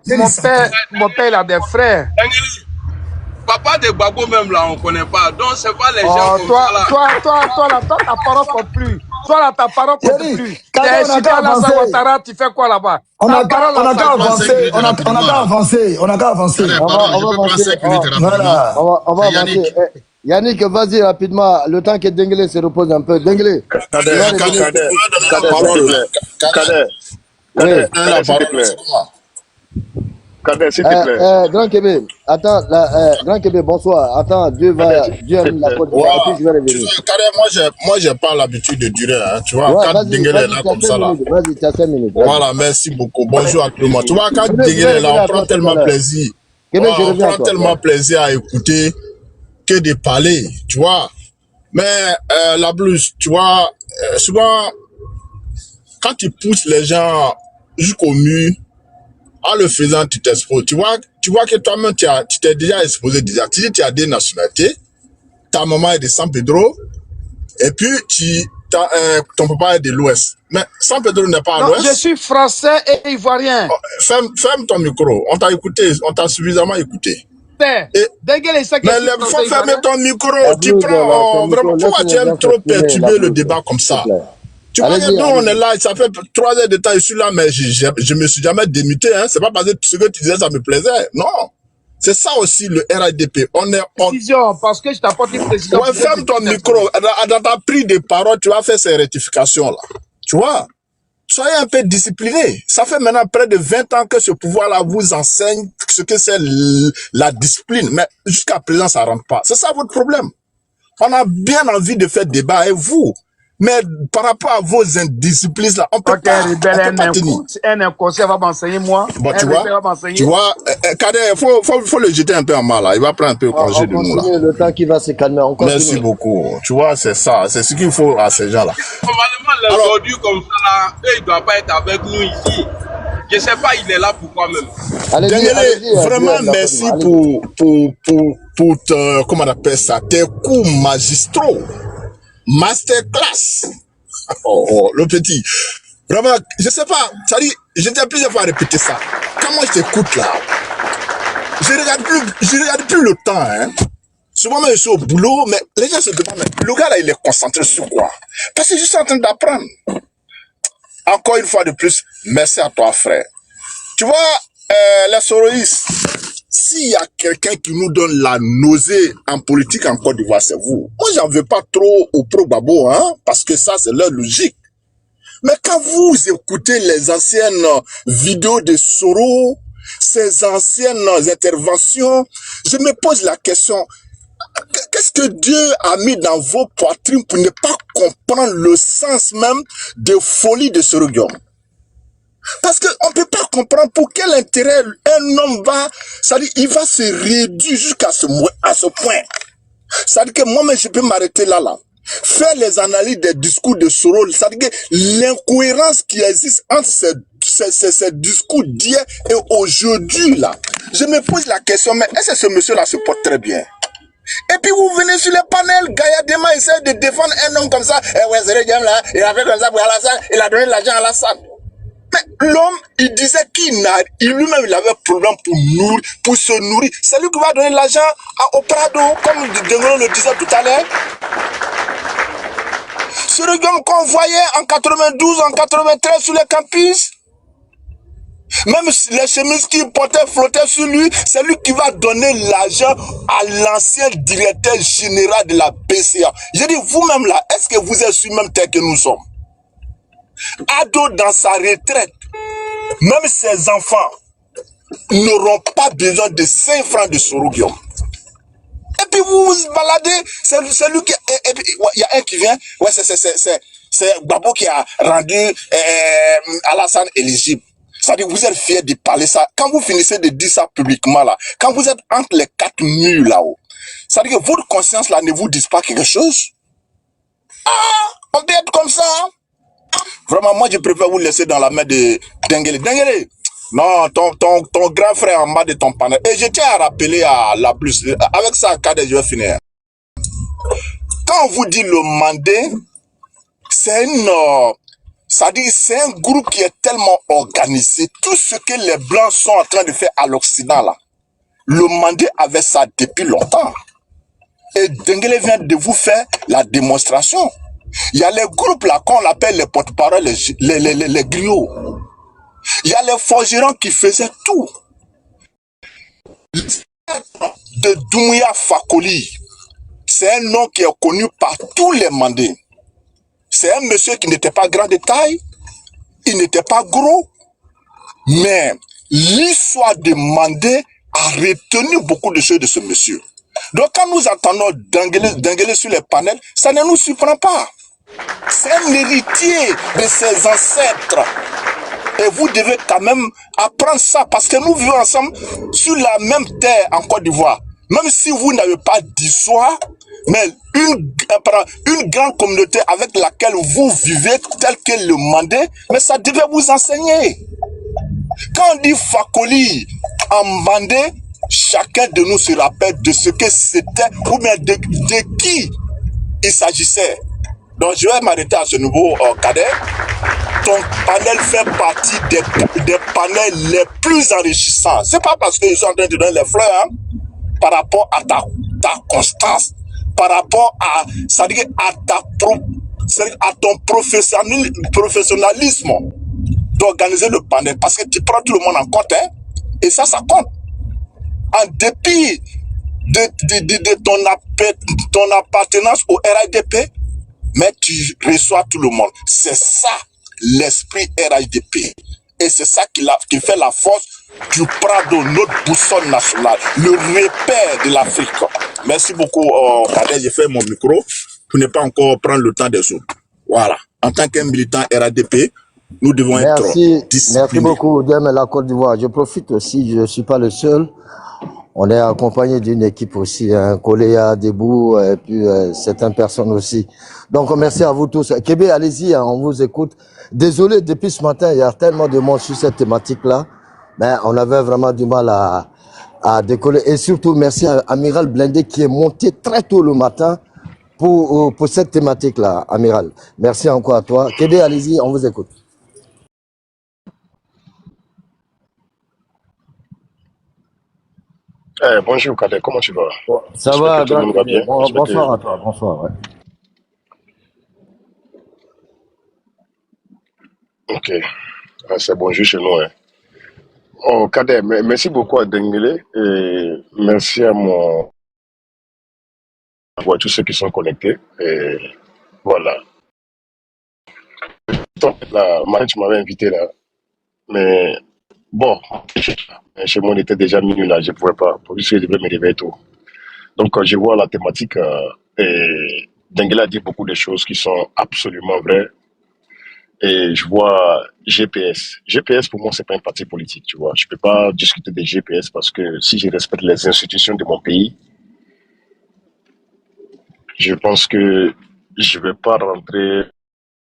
père, il a des frères. Papa de Gbagbo même là, on ne connaît pas. Donc c'est pas les gens comme toi, ça là. toi, là, toi, ta parole compte plus. Toi, là, ta parole compte plus. Kader, T'es on a Chita qu'à Lassa avancer. Ouattara, tu fais quoi là-bas? On a qu'à avancer. On a qu'à avancer. On a qu'à avancer. On va avancer. Voilà. On va avancer. Yannick, vas-y rapidement, le temps que Denguele se repose un peu. Denguele. Kader, s'il te plaît. Grand Kébé, attends, Grand Kébé, bonsoir. Attends, Dieu a mis la côte. Et puis je vais revenir. Kader, moi, j'ai pas l'habitude de durer, hein. Tu vois, Ouais, quand Denguele est là comme ça, là. Vas-y, tu as 5 minutes. Voilà, merci beaucoup. Bonjour à tout le monde. Tu vois, quand Denguele est là, on prend tellement plaisir. On prend tellement plaisir à écouter que de parler, tu vois. Mais la blouse, tu vois, souvent, quand tu pousses les gens jusqu'au mur, en le faisant, tu t'exposes. Tu vois que toi-même, tu t'es déjà exposé déjà. Tu dis tu as des nationalités, ta maman est de San Pedro, et puis ton papa est de l'Ouest. Mais San Pedro n'est pas à l'Ouest. Je suis français et ivoirien. Ferme ton micro. On t'a écouté, on t'a suffisamment écouté. Mais il faut fermer ton micro. Tu prends vraiment. Pourquoi tu aimes trop perturber le débat comme ça? Tu vois que nous, on est là, ça fait 3 heures de temps, je suis là, mais je me suis jamais démuté, hein. C'est pas parce que ce que tu disais, ça me plaisait. Non. C'est ça aussi, le RADP. Précision, parce que je t'apporte une précision. Ouais, ferme ton micro. Dans ta prise de parole, tu vas faire ces rectifications-là. Tu vois? Soyez un peu discipliné. Ça fait maintenant près de 20 ans que ce pouvoir-là vous enseigne ce que c'est la discipline. Mais jusqu'à présent, ça rentre pas. C'est ça votre problème. On a bien envie de faire débat avec vous. Mais par rapport à vos indisciplines là, on peut pas tenir. Un inconscient va m'enseigner moi. Bon, tu vois, Kader, faut le jeter un peu en mal là. Il va prendre un peu congé de nous là. Le temps qui va se calmer. Merci beaucoup. Tu vois, c'est ça, c'est ce qu'il faut à ces gens là. Normalement, les ordures comme ça là, eux, ils doivent pas être avec nous ici. Je sais pas, il est là pourquoi même. Vraiment merci pour comment on appelle ça, tes cours magistraux. Masterclass. Le petit. Vraiment, je sais pas, ça dit, j'étais plusieurs fois à répéter ça. Quand moi je t'écoute là, je regarde plus le temps, hein. Souvent, même je suis au boulot, mais les gens se demandent, mais le gars là, il est concentré sur quoi? Parce que je suis en train d'apprendre. Encore une fois de plus, merci à toi, frère. Tu vois, les soroïstes, s'il y a quelqu'un qui nous donne la nausée en politique en Côte d'Ivoire, c'est vous. Moi, j'en veux pas trop au pro-Gbagbo, hein, parce que ça, c'est leur logique. Mais quand vous écoutez les anciennes vidéos de Soro, ces anciennes interventions, je me pose la question, qu'est-ce que Dieu a mis dans vos poitrines pour ne pas comprendre le sens même de folie de Soro Guillaume? Parce qu'on ne peut pas comprendre pour quel intérêt un homme va, c'est-à-dire il va se réduire jusqu'à ce point. C'est-à-dire que moi-même je peux m'arrêter là. Faire les analyses des discours de Soro, c'est-à-dire que l'incohérence qui existe entre ces discours d'hier et aujourd'hui là. Je me pose la question, mais est-ce que ce monsieur-là se porte très bien? Et puis vous venez sur les panels, gaillardement essayer de défendre un homme comme ça. Eh ouais, c'est là, il a fait comme ça pour Alassane, il a donné l'argent à Alassane. Mais l'homme, il disait qu'il lui-même, il avait problème pour se nourrir. C'est lui qui va donner l'argent au Prado, comme Dengolo le disait tout à l'heure. Ce regard qu'on voyait en 92, en 93 sur les campus, même les chemises qu'il portait flottaient sur lui, c'est lui qui va donner l'argent à l'ancien directeur général de la PCA. Je dis, vous-même là, est-ce que vous êtes sur le même terre que nous sommes? Ado dans sa retraite, même ses enfants n'auront pas besoin de 5 francs de Soro Guillaume. Et puis vous vous baladez, c'est lui qui... Et puis il y a un qui vient, ouais, C'est Gbagbo qui a rendu Alassane éligible. C'est-à-dire, vous êtes fiers de parler ça. Quand vous finissez de dire ça publiquement, là, quand vous êtes entre les quatre murs là-haut, c'est-à-dire que votre conscience là ne vous dit pas quelque chose. On peut être comme ça. Vraiment, moi, je préfère vous laisser dans la main de Dengele. Dengele, non, ton grand frère en bas de ton panel. Et je tiens à rappeler à la plus. Avec ça, Kader, je vais finir. Quand on vous dit le Mandé, c'est c'est un groupe qui est tellement organisé. Tout ce que les Blancs sont en train de faire à l'Occident, là, le Mandé avait ça depuis longtemps. Et Dengele vient de vous faire la démonstration. Il y a les groupes là qu'on appelle les porte-parole, les griots. Il y a les forgerons qui faisaient tout. De Doumbouya Fakoli, c'est un nom qui est connu par tous les Mandés. C'est un monsieur qui n'était pas grand de taille, il n'était pas gros, mais l'histoire de Mandé a retenu beaucoup de choses de ce monsieur. Donc quand nous entendons Dengele sur les panels, ça ne nous surprend pas. C'est un héritier de ses ancêtres. Et vous devez quand même apprendre ça parce que nous vivons ensemble sur la même terre en Côte d'Ivoire. Même si vous n'avez pas d'histoire, mais une grande communauté avec laquelle vous vivez tel que le Mandé, mais ça devait vous enseigner. Quand on dit Fakoli en Mandé, chacun de nous se rappelle de ce que c'était ou bien de qui il s'agissait. Donc je vais m'arrêter à ce niveau, Kader. Ton panel fait partie des panels les plus enrichissants. C'est pas parce qu'ils sont en train de donner les fleurs, hein, par rapport à ta constance, par rapport à, c'est-à-dire à ton professionnalisme d'organiser le panel, parce que tu prends tout le monde en compte, hein, et ça compte. En dépit de ton appartenance au RHDP, mais tu reçois tout le monde. C'est ça l'esprit RHDP. Et c'est ça qui fait la force du Prado, notre boussole nationale, le repère de l'Afrique. Merci beaucoup, Kader. J'ai fait mon micro pour ne pas encore prendre le temps des autres. Voilà. En tant qu'un militant RHDP, nous devons être disciplinés. Merci beaucoup, Diam et la Côte d'Ivoire. Je profite aussi, je ne suis pas le seul. On est accompagné d'une équipe aussi, hein, Koléa, Debout, et puis certaines personnes aussi. Donc, merci à vous tous. Kébé, allez-y, hein, on vous écoute. Désolé, depuis ce matin, il y a tellement de monde sur cette thématique-là. Mais on avait vraiment du mal à décoller. Et surtout, merci à Amiral Blindé qui est monté très tôt le matin pour cette thématique-là, Amiral. Merci encore à toi. Kébé, allez-y, on vous écoute. Bonjour Kader, comment tu vas? Ça va, tout le monde va bien. Bonsoir à toi, bonsoir. Ouais. Ok, c'est bonjour chez nous. Hein. Oh Kader, merci beaucoup à Dengele et merci à tous ceux qui sont connectés. Et voilà. Là, tu m'avais invité là, mais bon, chez moi on était déjà minuit là, je ne pouvais pas, pour que je devais me réveiller tôt. Donc, quand je vois la thématique, et Dengele a dit beaucoup de choses qui sont absolument vraies. Et je vois GPS. GPS, pour moi, c'est pas un parti politique, tu vois. Je peux pas discuter de GPS parce que si je respecte les institutions de mon pays, je pense que je vais pas rentrer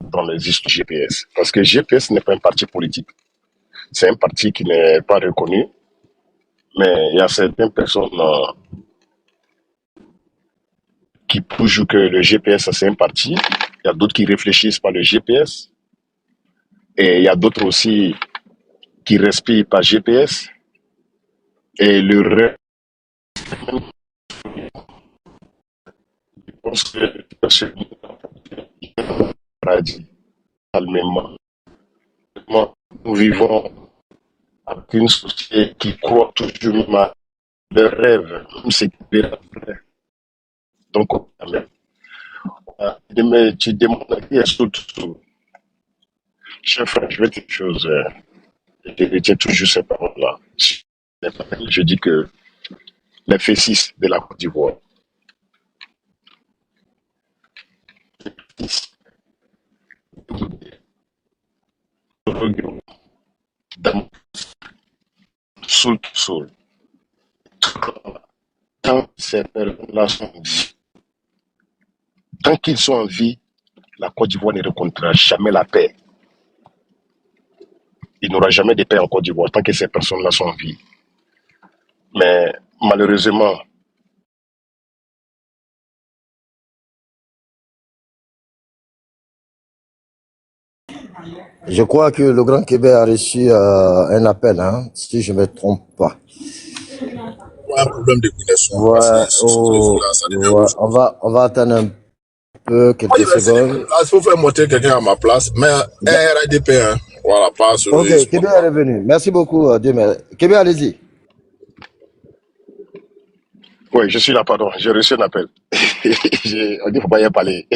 dans les histoires GPS. Parce que GPS n'est pas un parti politique. C'est un parti qui n'est pas reconnu. Mais il y a certaines personnes qui prouvent que le GPS, c'est un parti. Il y a d'autres qui réfléchissent par le GPS. Et il y a d'autres aussi qui respirent par GPS. Et le reste, je pense que calmement. Nous vivons avec une société qui croit toujours à le rêve, même c'est après. Donc, tu demandes à qui est tout. Chef frère, je vais dire une chose. Je retiens toujours ces paroles-là. Je dis que les F6 de la Côte d'Ivoire, Soul. Tant ces personnes-là sont en vie, tant qu'ils sont en vie, la Côte d'Ivoire ne rencontrera jamais la paix. Il n'y aura jamais de paix en Côte d'Ivoire tant que ces personnes-là sont en vie. Mais malheureusement, Je crois que le Grand Québec a reçu un appel, hein, si je ne me trompe pas. Un problème de connexion. Ouais, on va attendre un peu, quelques secondes. Il faut faire monter quelqu'un à ma place, mais RADP, hein. Voilà, pas celui. Ok, Québec est revenu. Merci beaucoup, Dieu merci. Québec, allez-y. oui, je suis là, pardon, j'ai reçu un appel. On dit qu'il ne faut pas y parler.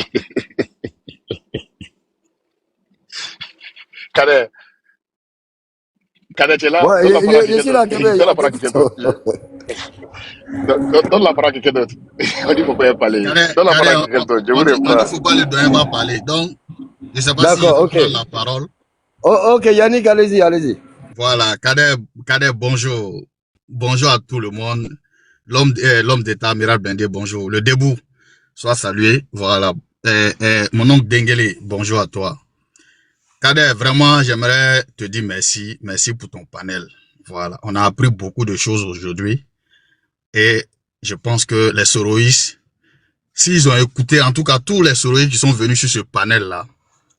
Kader, tu es là? Ouais, je suis là, Québec. Donne la parole à quelqu'un d'autre. Donne la parole à quelqu'un d'autre. On dit qu'il ne faut pas y parler. Donne la parole à quelqu'un d'autre. Je vous réponds. Il ne faut pas le donner à parler. Donc, je ne sais pas si je peux prendre la parole. Oh, ok, Yannick, allez-y, allez-y. Voilà, Kader, bonjour. Bonjour à tout le monde. L'homme d'État, Amiral Blindé, bonjour. Le debout, soit salué. Voilà. Mon oncle Dengele, bonjour à toi. Kader, vraiment, j'aimerais te dire merci. Merci pour ton panel. Voilà. On a appris beaucoup de choses aujourd'hui. Et je pense que les Soroïs, s'ils ont écouté, en tout cas, tous les Soroïs qui sont venus sur ce panel-là,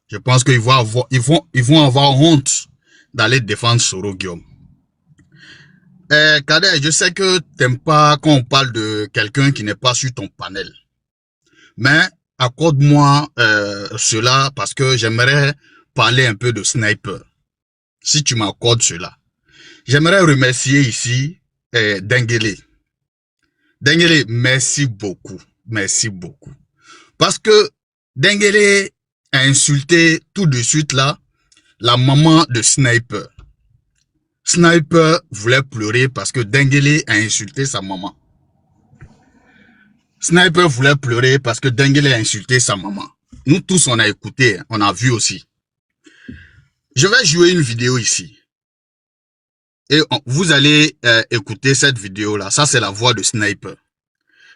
je pense qu'ils vont avoir honte d'aller défendre Soro Guillaume. Kader, je sais que t'aimes pas quand on parle de quelqu'un qui n'est pas sur ton panel. Mais accorde-moi cela parce que j'aimerais parler un peu de Sniper. Si tu m'accordes cela. J'aimerais remercier ici Dengele. Dengele, merci beaucoup. Merci beaucoup. Parce que Dengele a insulté tout de suite là la maman de Sniper. Sniper voulait pleurer parce que Dengele a insulté sa maman. Sniper voulait pleurer parce que Dengele a insulté sa maman. Nous tous, on a écouté, on a vu aussi. Je vais jouer une vidéo ici. Et vous allez écouter cette vidéo-là. Ça, c'est la voix de Sniper.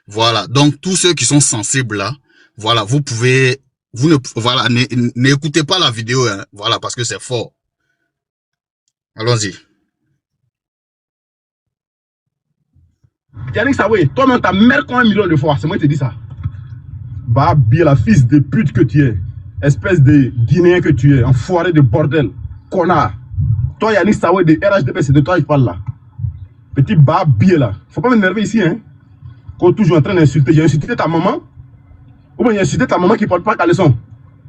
Voilà. Donc, tous ceux qui sont sensibles là, voilà, vous pouvez... Voilà, n'écoutez pas la vidéo, hein, voilà, parce que c'est fort. Allons-y. Yannick Sawé, toi-même, ta mère quand 1 million de fois, c'est moi qui te dis ça. Bah, bien la fils de pute que tu es, espèce de Guinéen que tu es, enfoiré de bordel, connard. Toi, Yannick Sawé de RHDP, c'est de toi que je parle là. Petit bah, bien là. Faut pas m'énerver ici, hein. Quand toujours en train d'insulter, j'ai insulté ta maman. Ou bien j'ai insulté ta maman qui porte pas ta leçon.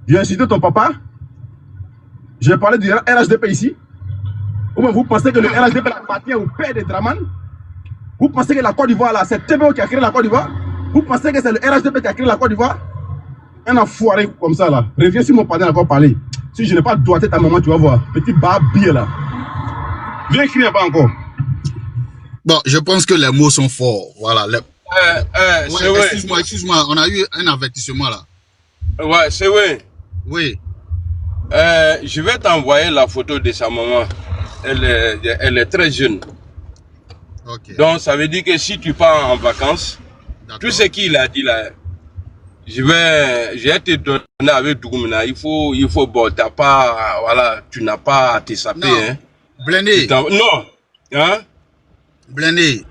J'ai insulté ton papa. J'ai parlé du RHDP ici. Ou bien vous pensez que le RHDP appartient au père de Draman? Vous pensez que la Côte d'Ivoire là, c'est TBO qui a créé la Côte d'Ivoire? Vous pensez que c'est le RHDP qui a créé la Côte d'Ivoire? Un enfoiré comme ça là. Reviens sur mon pardon encore parler. Si je n'ai pas doigté ta maman, tu vas voir. Petit barbier là. Viens crier pas encore. Bon, je pense que les mots sont forts. Voilà. Ouais, excuse-moi, on a eu un avertissement là. Ouais, c'est vrai. Oui. Je vais t'envoyer la photo de sa maman. Elle est très jeune. Okay. Donc, ça veut dire que si tu pars en vacances, tout ce qu'il a dit là, je vais te donner avec Dougoumina. Il faut, bon, t'as pas, voilà, tu n'as pas à te saper, hein. Blindé. Non. Hein? Blindé.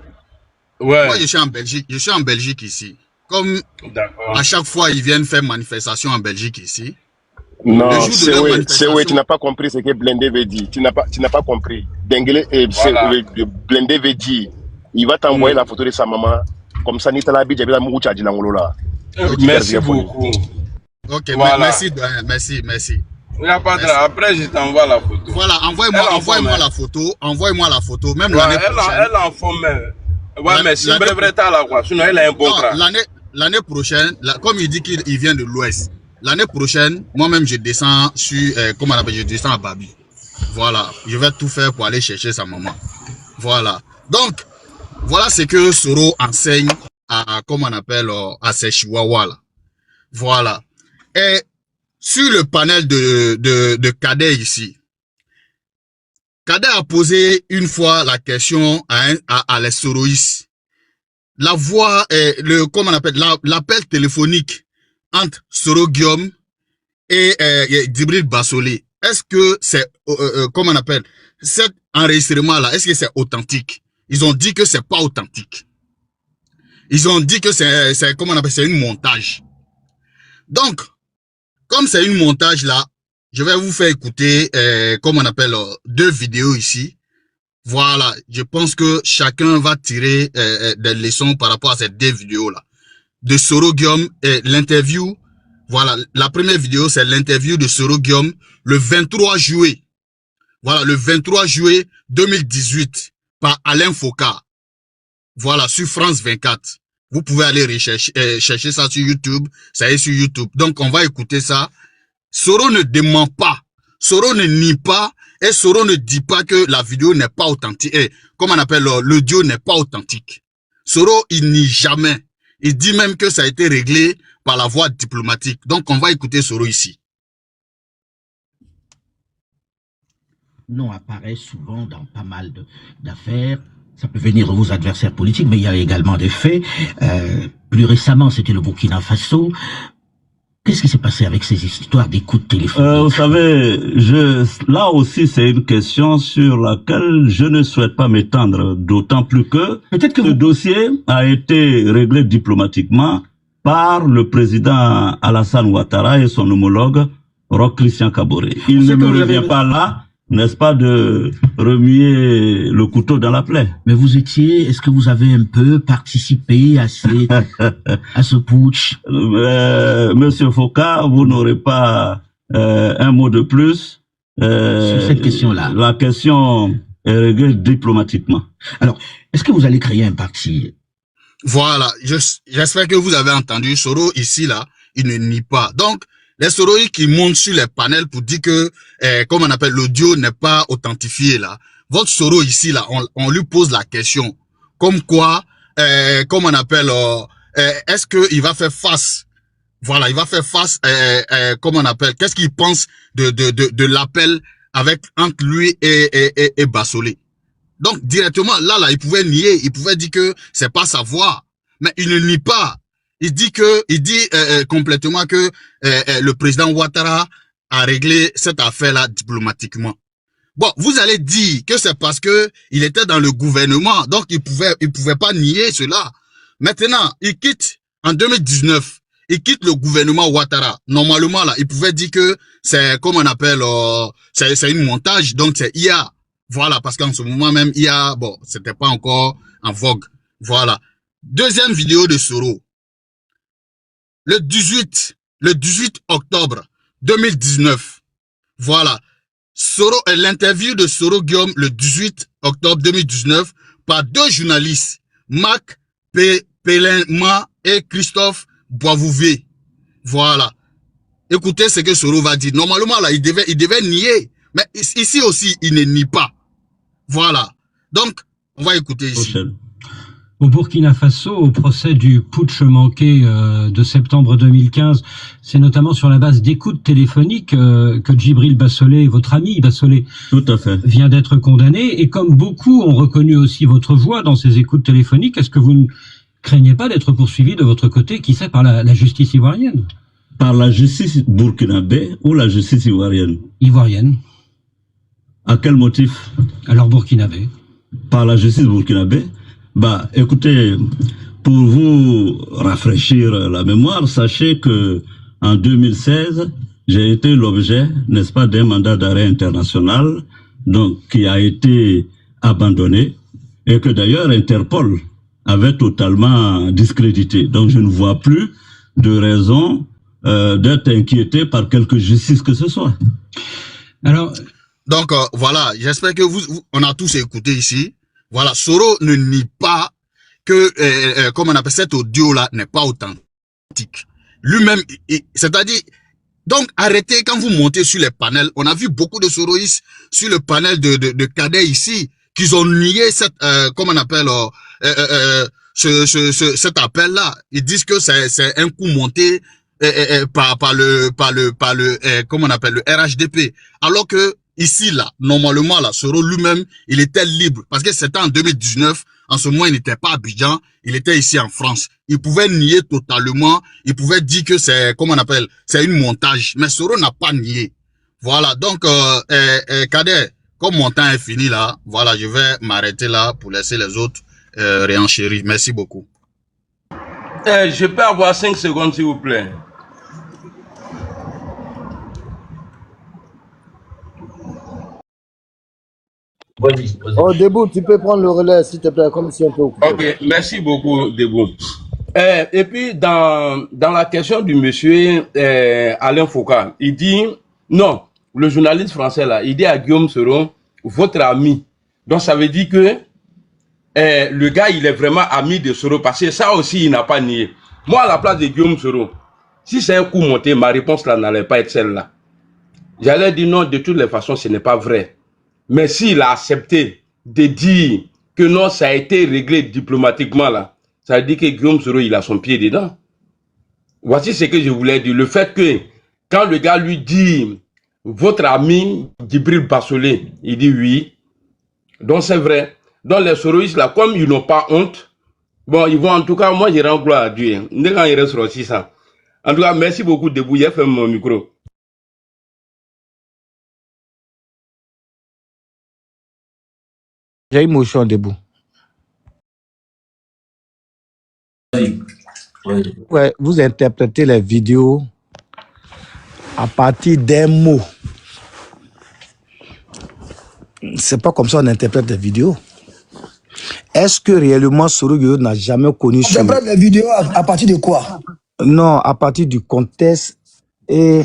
Ouais. Moi, je suis en Belgique ici. Comme à chaque fois, ils viennent faire manifestation en Belgique ici. Non, c'est oui, tu n'as pas compris ce que Blindé veut dire. Tu n'as pas compris. Dengele et Blindé veut dire, il va t'envoyer la photo de sa maman. Comme ça, Nitala Bidjabila Moucha Djilangola. Merci beaucoup. Ok, voilà. Merci. Après, je t'envoie la photo. Voilà, envoie-moi la photo. Envoie-moi la photo. Même l'année prochaine. Elle en forme. Ouais, mais c'est vrai, là, quoi. Sinon, elle a un bon cran. L'année prochaine, comme il dit qu'il vient de l'Ouest, l'année prochaine, moi-même, je descends sur, comment on appelle, je descends à Babi. Voilà. Je vais tout faire pour aller chercher sa maman. Voilà. Donc, voilà ce que Soro enseigne à, comment on appelle, à ses chihuahuas, là. Voilà. Et, sur le panel de Kader ici, Kader a posé une fois la question à les soroïstes. La voix, comment on appelle, l'appel téléphonique entre Soro Guillaume et Djibril Bassolé. Est-ce que c'est, comment on appelle, cet enregistrement-là, est-ce que c'est authentique? Ils ont dit que c'est pas authentique. Ils ont dit que c'est comment on appelle, c'est une montage. Donc, comme c'est une montage là, je vais vous faire écouter, comment on appelle, 2 vidéos ici. Voilà, je pense que chacun va tirer des leçons par rapport à ces 2 vidéos-là. De Soro Guillaume, l'interview, voilà, la première vidéo, c'est l'interview de Soro Guillaume le 23 juillet. Voilà, le 23 juillet 2018 par Alain Foucault. Voilà, sur France 24. Vous pouvez aller chercher ça sur YouTube. Ça est sur YouTube. Donc, on va écouter ça. Soro ne dément pas. Soro ne nie pas. Et Soro ne dit pas que la vidéo n'est pas authentique. Et, comme on appelle, l'audio n'est pas authentique. Soro, il nie jamais. Il dit même que ça a été réglé par la voie diplomatique. Donc, on va écouter Soro ici. Nom apparaît souvent dans pas mal d'affaires. Ça peut venir de vos adversaires politiques, mais il y a également des faits. Plus récemment, c'était le Burkina Faso. Qu'est-ce qui s'est passé avec ces histoires d'écoute téléphonique? Vous savez, là aussi, c'est une question sur laquelle je ne souhaite pas m'étendre, d'autant plus que ce dossier a été réglé diplomatiquement par le président Alassane Ouattara et son homologue Roch Christian Kaboré. Il ne me revient pas là, n'est-ce pas, de remuer le couteau dans la plaie. Mais vous étiez, est-ce que vous avez un peu participé à ce putsch? Monsieur Foucault, vous n'aurez pas un mot de plus sur cette question-là. La question est réglée diplomatiquement. Alors, est-ce que vous allez créer un parti? Voilà, j'espère que vous avez entendu. Soro ici, là, il ne nie pas. Donc, les Soroïs qui montent sur les panels pour dire que, comme on appelle, l'audio n'est pas authentifié là. Votre Soro ici là, on lui pose la question. Comme quoi, comme on appelle, est-ce qu'il va faire face? Voilà, il va faire face, comme on appelle, qu'est-ce qu'il pense de l'appel entre lui et Bassolé? Donc, directement, là, il pouvait nier, il pouvait dire que c'est pas sa voix. Mais il ne nie pas. Il dit complètement que le président Ouattara a réglé cette affaire-là diplomatiquement. Bon, vous allez dire que c'est parce que il était dans le gouvernement, donc il pouvait pas nier cela. Maintenant, il quitte en 2019, il quitte le gouvernement Ouattara. Normalement là, il pouvait dire que c'est comme on appelle, c'est une montage, donc c'est IA. Voilà, parce qu'en ce moment même IA, bon, c'était pas encore en vogue. Voilà. Deuxième vidéo de Soro. Le 18 octobre 2019. Voilà. L'interview de Soro Guillaume le 18 octobre 2019 par 2 journalistes, Marc Pelema et Christophe Boisvouvet. Voilà. Écoutez ce que Soro va dire. Normalement, là, il devait nier. Mais ici aussi, il ne nie pas. Voilà. Donc, on va écouter ici. Au Burkina Faso, au procès du putsch manqué de septembre 2015, c'est notamment sur la base d'écoutes téléphoniques que Djibril Bassolé, votre ami Bassolé, tout à fait, vient d'être condamné. Et comme beaucoup ont reconnu aussi votre voix dans ces écoutes téléphoniques, est-ce que vous ne craignez pas d'être poursuivi de votre côté, qui sait, par la justice ivoirienne? Par la justice burkinabé ou la justice ivoirienne? Ivoirienne. À quel motif? Alors burkinabé. Par la justice burkinabé? Bah, écoutez, pour vous rafraîchir la mémoire, sachez que en 2016, j'ai été l'objet, n'est-ce pas, d'un mandat d'arrêt international, donc qui a été abandonné, et que d'ailleurs Interpol avait totalement discrédité. Donc je ne vois plus de raison d'être inquiété par quelque justice que ce soit. Alors, donc voilà, j'espère que on a tous écouté ici. Voilà, Soro ne nie pas que, comme on appelle cet audio-là, n'est pas authentique. Lui-même, c'est-à-dire, donc arrêtez quand vous montez sur les panels. On a vu beaucoup de Soroïstes sur le panel de Kader ici, qu'ils ont nié cette, comme on appelle, cet appel-là. Ils disent que c'est un coup monté par le, comment on appelle, le RHDP. Alors que Ici, là, normalement, là, Soro lui-même, il était libre. Parce que c'était en 2019. En ce moment, il n'était pas à Abidjan. Il était ici en France. Il pouvait nier totalement. Il pouvait dire que c'est, comment on appelle, c'est une montage. Mais Soro n'a pas nié. Voilà. Donc, Kader, comme mon temps est fini là, voilà, je vais m'arrêter là pour laisser les autres réenchérir. Merci beaucoup. Je peux avoir 5 secondes, s'il vous plaît. Oh, Debout, tu peux prendre le relais, s'il te plaît, comme si on peut occuper. Ok, merci beaucoup, Debout. Et puis, dans la question du monsieur Alain Foucault, il dit, non, le journaliste français là, il dit à Guillaume Soro, votre ami. Donc, ça veut dire que le gars, il est vraiment ami de Soro, parce que ça aussi, il n'a pas nié. Moi, à la place de Guillaume Soro, si c'est un coup monté, ma réponse là n'allait pas être celle-là. J'allais dire non, de toutes les façons, ce n'est pas vrai. Mais s'il a accepté de dire que non, ça a été réglé diplomatiquement là, ça veut dire que Guillaume Soro, il a son pied dedans. Voici ce que je voulais dire. Le fait que quand le gars lui dit votre ami Djibril Bassolé, il dit oui. Donc c'est vrai. Donc les soroïstes là, comme ils n'ont pas honte, bon, ils vont en tout cas, moi je rends gloire à Dieu. Quand il reste aussi ça. En tout cas, merci beaucoup Debout, j'ai fait mon micro. J'ai une motion Debout. Ouais, vous interprétez les vidéos à partir d'un mot. C'est pas comme ça on interprète les vidéos. Est-ce que réellement Soro Gueye n'a jamais connu... On interprète les vidéos à partir de quoi? Non, à partir du contexte et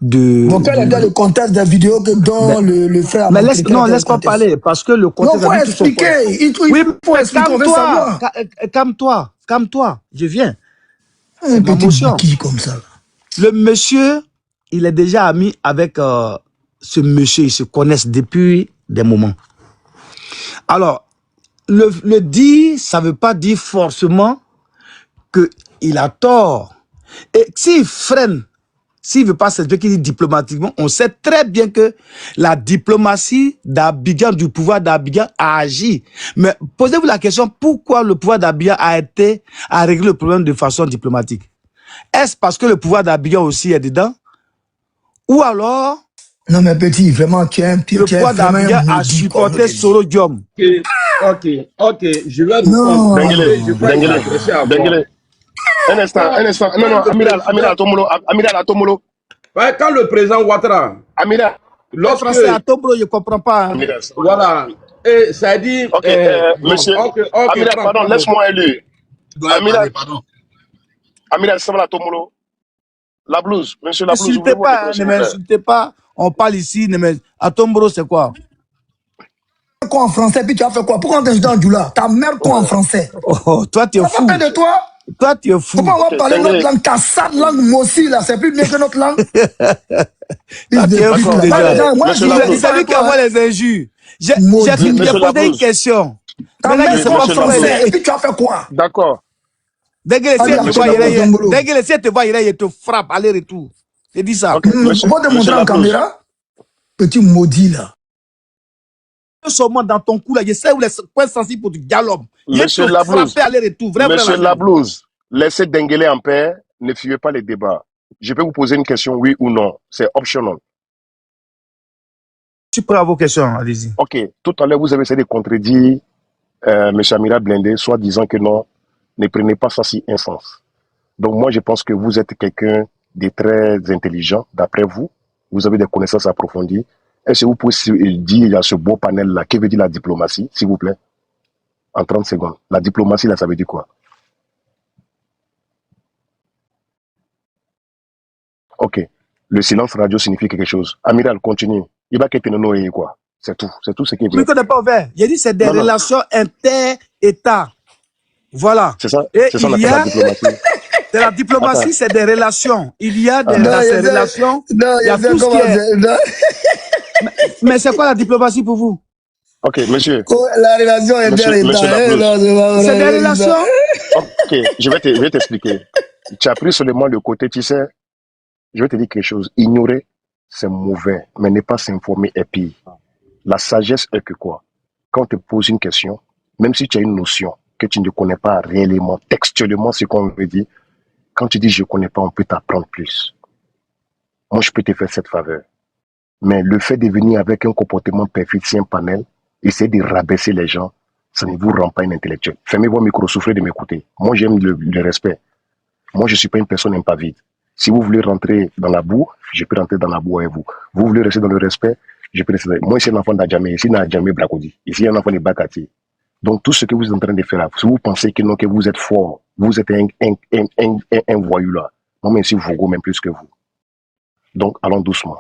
de... Donc quel était le contexte des vidéos dont le fait a mais montré? non, laisse pas parler, parce que le contexte... Non, faut expliquer. Oui, calme-toi, calme-toi, calme-toi, je viens. Un petit qui comme ça. Le monsieur, il est déjà ami avec ce monsieur, ils se connaissent depuis des moments. Alors, le dire, ça ne veut pas dire forcément qu'il a tort. Et s'il freine, s'il ne veut pas s'expliquer diplomatiquement, on sait très bien que la diplomatie d'Abidjan, du pouvoir d'Abidjan a agi. Mais posez-vous la question, pourquoi le pouvoir d'Abidjan a réglé le problème de façon diplomatique? Est-ce parce que le pouvoir d'Abidjan aussi est dedans? Ou alors... Non mais petit, vraiment, le pouvoir d'Abidjan a supporté Soro Diom. Ok, je vais vous Denguele. Un instant. Non, Amiral Atomolo. Ouais, quand le président Ouattara, Amiral, le français à Tombolo, je ne comprends pas. Hein. Voilà. Et ça dit... monsieur, Amiral, pardon, laisse-moi élire. Amiral, ça va la Tomolo. La blouse, monsieur la blouse. Ne m'insultez pas. On parle ici, à Tombolo, c'est quoi? Quoi en français, puis tu as fait quoi? Pourquoi on t'insulte en Djoula? Ta mère quoi en français? Oh, toi, tu es fou. Ça fait de toi? Toi, tu es fou. Pourquoi on va parler notre langue? Cassade langue, moi aussi, là. C'est plus bien que notre langue. C'est lui qui envoie les injures. J'ai posé une question. Ta mère, c'est pas français. Et puis tu as fait quoi? D'accord. Denguele, si elle te voit, il te frappe, aller-retour. C'est dit ça. On va te montrer en caméra. Petit maudit, là. Seulement dans ton cou là, je sais où les points sensibles pour du galop. Monsieur Lablouse, laissez Denguele en paix, ne fuyez pas les débats. Je peux vous poser une question, oui ou non. C'est optional. Tu peux avoir vos questions, allez-y. Ok, tout à l'heure vous avez essayé de contredire M. Amiral Blindé, soit disant que non, ne prenez pas ça si un sens. Donc moi je pense que vous êtes quelqu'un de très intelligent, d'après vous. Vous avez des connaissances approfondies. Est-ce que vous pouvez dire à ce beau panel-là, que veut dire la diplomatie, s'il vous plaît? En 30 secondes. La diplomatie, là, ça veut dire quoi? Ok. Le silence radio signifie quelque chose. Amiral, continue. Il va quitter nos quoi. C'est tout. C'est tout ce qui est bien. Mais qu'on n'est pas ouvert. Il a dit c'est des relations inter-États. Voilà. C'est ça. C'est ça qu'on appelle la diplomatie. De la diplomatie, c'est des relations. Il y a des relations. Non, il y a tout ce qui est... Mais c'est quoi la diplomatie pour vous? Ok, monsieur. La relation est derrière. C'est des relations? Ok, je vais t'expliquer. Tu as pris seulement le côté, tu sais, je vais te dire quelque chose. Ignorer c'est mauvais, mais ne pas s'informer est pire. La sagesse est que quoi? Quand on te pose une question, même si tu as une notion que tu ne connais pas réellement, textuellement ce qu'on veut dire, quand tu dis je ne connais pas, on peut t'apprendre plus. Moi, je peux te faire cette faveur. Mais le fait de venir avec un comportement perfide, un panel, essayer de rabaisser les gens, ça ne vous rend pas un intellectuel. Fermez vos micros, souffrez de m'écouter. Moi, j'aime le respect. Moi, je ne suis pas une personne impavide. Si vous voulez rentrer dans la boue, je peux rentrer dans la boue avec vous. Vous voulez rester dans le respect, je peux rester. Moi, je suis un enfant d'Adjamé. Ici, Nadjamé Brakodi. Ici, un enfant de Bakati. Donc, tout ce que vous êtes en train de faire là, si vous pensez que non, que vous êtes fort, vous êtes un voyou là. Moi, même si vous vaut même plus que vous. Donc, allons doucement.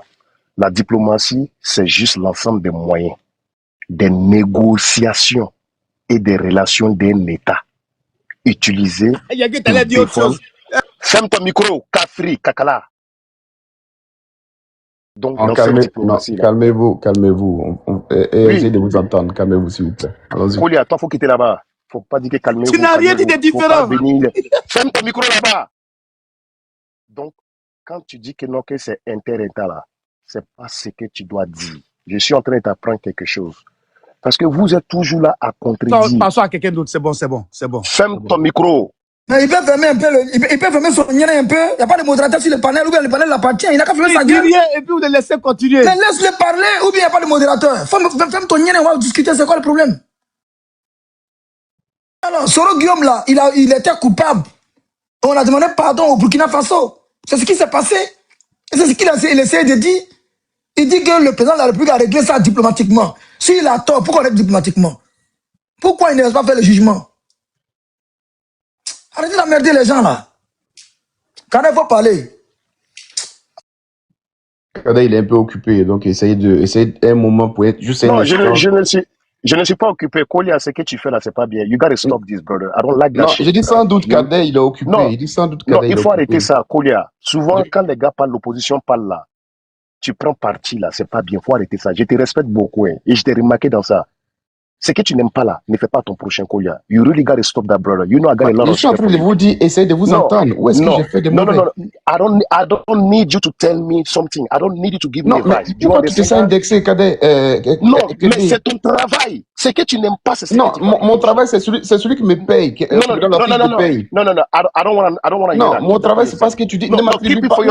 La diplomatie, c'est juste l'ensemble des moyens, des négociations et des relations d'un État utilisés. Il y a que tu allais dire autre chose. Ferme ton micro, Kafri, Kakala. Donc, dans cette diplomatie-là. Calmez-vous. Essayez de vous entendre. Calmez-vous, s'il vous plaît. Allons-y. Koulia, toi, il faut quitter là-bas. Faut pas dire que calmez-vous. Tu n'as rien dit de différent. Ferme ton micro là-bas. Donc, quand tu dis que non, que c'est inter là, c'est pas ce que tu dois dire. Je suis en train de t'apprendre quelque chose. Parce que vous êtes toujours là à contredire. Passons à quelqu'un d'autre, c'est bon. Ferme ton micro. Mais il peut fermer un peu, il peut fermer son nez un peu. Il n'y a pas de modérateur sur le panel, ou bien le panel l'appartient. Il n'a qu'à fermer sa gueule. Et puis vous le laissez continuer. Mais laisse-le parler, ou bien il n'y a pas de modérateur. Ferme ton nez, on va discuter, c'est quoi le problème? Alors, Soro Guillaume là, il était coupable. On a demandé pardon au Burkina Faso. C'est ce qui s'est passé. Et c'est ce qu'il a essayé de dire. Il dit que le président de la République a réglé ça diplomatiquement. S'il a tort, pourquoi on règle diplomatiquement? Pourquoi il ne laisse pas faire le jugement? Arrêtez d'emmerder les gens là. Quand il faut parler. Kada, il est un peu occupé, donc essayez un moment pour être juste non, je ne suis pas occupé. Kolia, ce que tu fais là, c'est pas bien. You gotta stop this, brother. I don't like that shit. Je dis sans doute Kada, il est occupé. Non, il dit sans doute Kada, il faut arrêter ça, Kolia. Souvent, quand les gars parlent, l'opposition parle là, tu prends parti là, c'est pas bien. Il faut arrêter ça. Je te respecte beaucoup, hein, et je t'ai remarqué dans ça. Ce que tu n'aimes pas là, ne fais pas ton prochain Kolia. You really gotta stop that, brother. You know I got a lot of. Je suis en train de vous dire, essayez de vous entendre. Où est-ce que j'ai fait de mauvais? Non. I don't need you to tell me something. I don't need you to give me advice. Pourquoi tu te sens indexé, Kadé? Non, mais c'est ton travail. Ce que tu n'aimes pas, c'est ça. Non, mon travail, c'est celui qui me paye. Non. I don't want to hear that. Non, mon travail, c'est parce que tu dis, ne m'attribue pas. I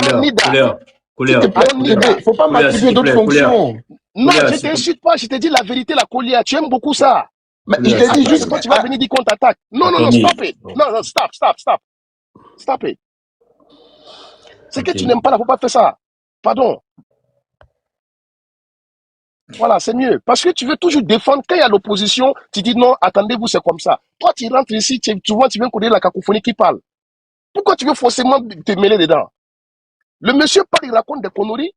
don't need that. Il ne faut pas m'attribuer d'autres fonctions. Non, je t'insulte pas, je te dis la vérité, la Kolia. Tu aimes beaucoup ça. Mais je te dis juste quand tu vas venir dire qu'on t'attaque. Non, stop it. Non, stop it. C'est que tu n'aimes pas là, faut pas faire ça. Pardon. Voilà, c'est mieux. Parce que tu veux toujours défendre. Quand il y a l'opposition, tu dis non, attendez-vous, c'est comme ça. Toi, tu rentres ici, souvent tu viens connaître la cacophonie qui parle. Pourquoi tu veux forcément te mêler dedans? Le monsieur parle, il raconte des conneries.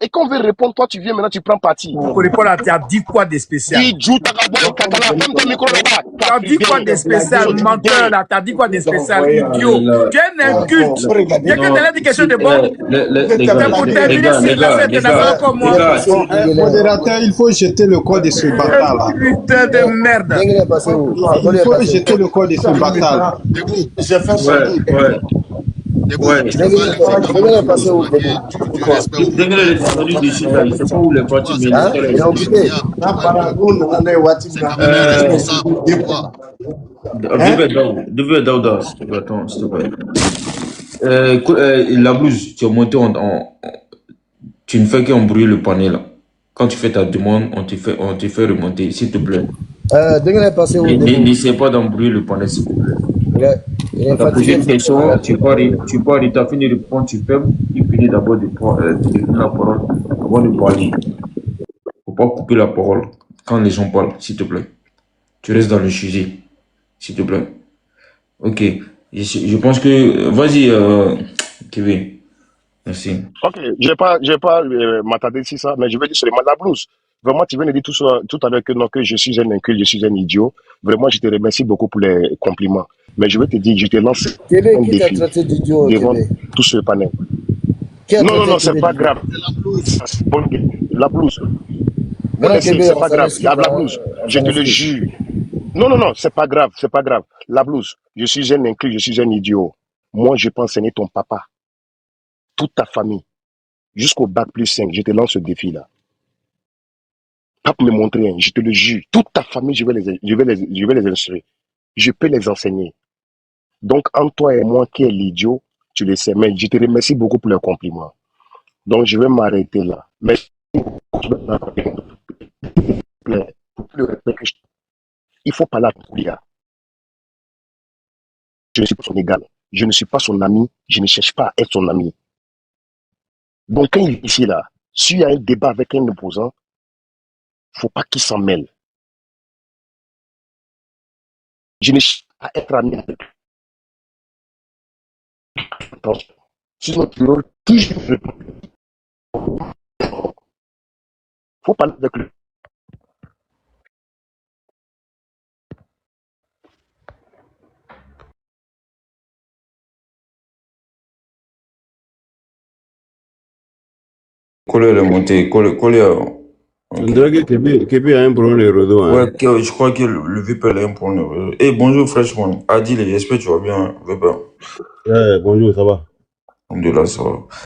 Et quand on veut répondre, toi, tu viens maintenant, tu prends parti. Pour répondre à tu as dit quoi de spécial? Tu as dit quoi de spécial, menteur là? Tu as dit quoi de spécial, idiot? Tu es un inculte. Il y a que tu as dit quelque chose de bon. C'est pour terminer sur la fête de comme moi. Modérateur, il faut jeter le corps de ce bâtard là. Putain de merde. Il faut jeter le corps de ce bâtard. J'ai fait ça. La blouse, tu es monté tu ne fais qu'embrouiller le panier là. Quand tu fais ta demande, on te fait remonter, s'il te plaît. N'essaie pas d'embrouiller le panier, s'il te plaît. Tu as posé une question, tu as fini de répondre, tu fermes, il finit d'abord de prendre la parole avant de parler. Il ne faut pas couper la parole quand les gens parlent, s'il te plaît. Tu restes dans le sujet, s'il te plaît. Ok, je pense que... Vas-y, Kevin. Merci. Ok, je vais pas m'attarder sur ça, mais je vais dire seulement la blouse. Vraiment, tu viens de dire tout à l'heure que je suis un inculte, je suis un idiot. Vraiment, je te remercie beaucoup pour les compliments. Mais je vais te dire, je te lance un défi devant tout ce panel. Non, c'est pas grave. La blouse. C'est pas grave. La blouse. Je te le jure. Non, c'est pas grave. La blouse. Je suis un inculte, je suis un idiot. Moi, je pense que ce n'est ton papa. Toute ta famille. jusqu'au bac plus 5, je te lance ce défi-là. Pas pour me montrer, je te le jure. Toute ta famille, je vais les instruire. Je peux les enseigner. Donc, entre toi et moi, qui est l'idiot, tu le sais. Mais je te remercie beaucoup pour le compliment. Donc, je vais m'arrêter là. Mais il faut parler à ton gars. Je ne suis pas son égal. Je ne suis pas son ami. Je ne cherche pas à être son ami. Donc, quand il est ici, là, s'il y a un débat avec un opposant, il ne faut pas qu'il s'en mêle. Je ne cherche pas à être ami avec lui. Attention. Sinon, tu auras toujours répondu. Il faut parler avec lui. Collé est monté. Collé. On dirait que Kébi a un problème de réseau. Hein. Ouais, je crois que le VPL a un problème de réseau. Eh, bonjour, Freshman. Adil, j'espère que tu vas bien, VPL. Ouais, bonjour, ça va? Alhamdoulilah, ça va.